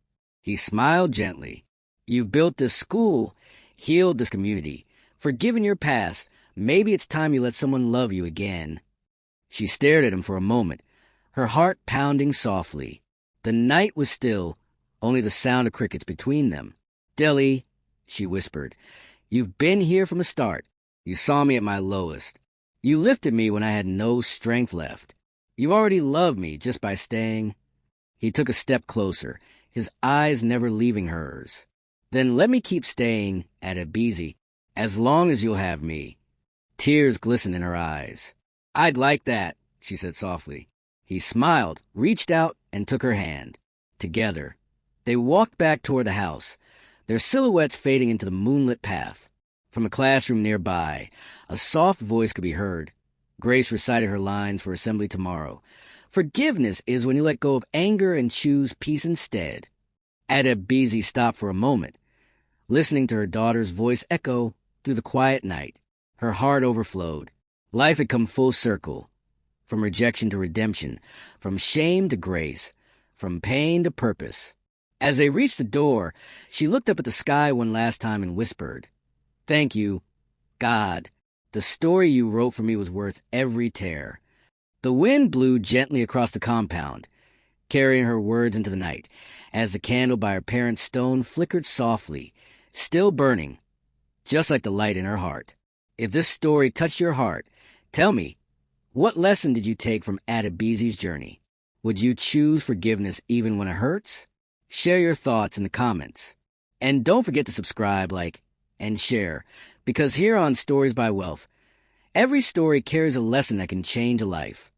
He smiled gently. "You've built this school, healed this community, Forgiving your past, maybe it's time you let someone love you again. She stared at him for a moment, her heart pounding softly. The night was still, only the sound of crickets between them. "Dilly," she whispered, "you've been here from the start. You saw me at my lowest. You lifted me when I had no strength left. You already love me just by staying." He took a step closer, his eyes never leaving hers. "Then let me keep staying, Adebisi, as long as you'll have me." Tears glistened in her eyes. "I'd like that," she said softly. He smiled, reached out, and took her hand. Together, they walked back toward the house, their silhouettes fading into the moonlit path. From a classroom nearby, a soft voice could be heard. Grace recited her lines for assembly tomorrow. "Forgiveness is when you let go of anger and choose peace instead." Adebisi stopped for a moment, listening to her daughter's voice echo through the quiet night. Her heart overflowed. Life had come full circle, from rejection to redemption, from shame to grace, from pain to purpose. As they reached the door, she looked up at the sky one last time and whispered, "Thank you, God. The story you wrote for me was worth every tear." The wind blew gently across the compound, carrying her words into the night, as the candle by her parents' stone flickered softly, still burning, just like the light in her heart. If this story touched your heart, tell me, what lesson did you take from Adebisi's journey? Would you choose forgiveness even when it hurts? Share your thoughts in the comments. And don't forget to subscribe, like, and share, because here on Stories by Wealth, every story carries a lesson that can change a life.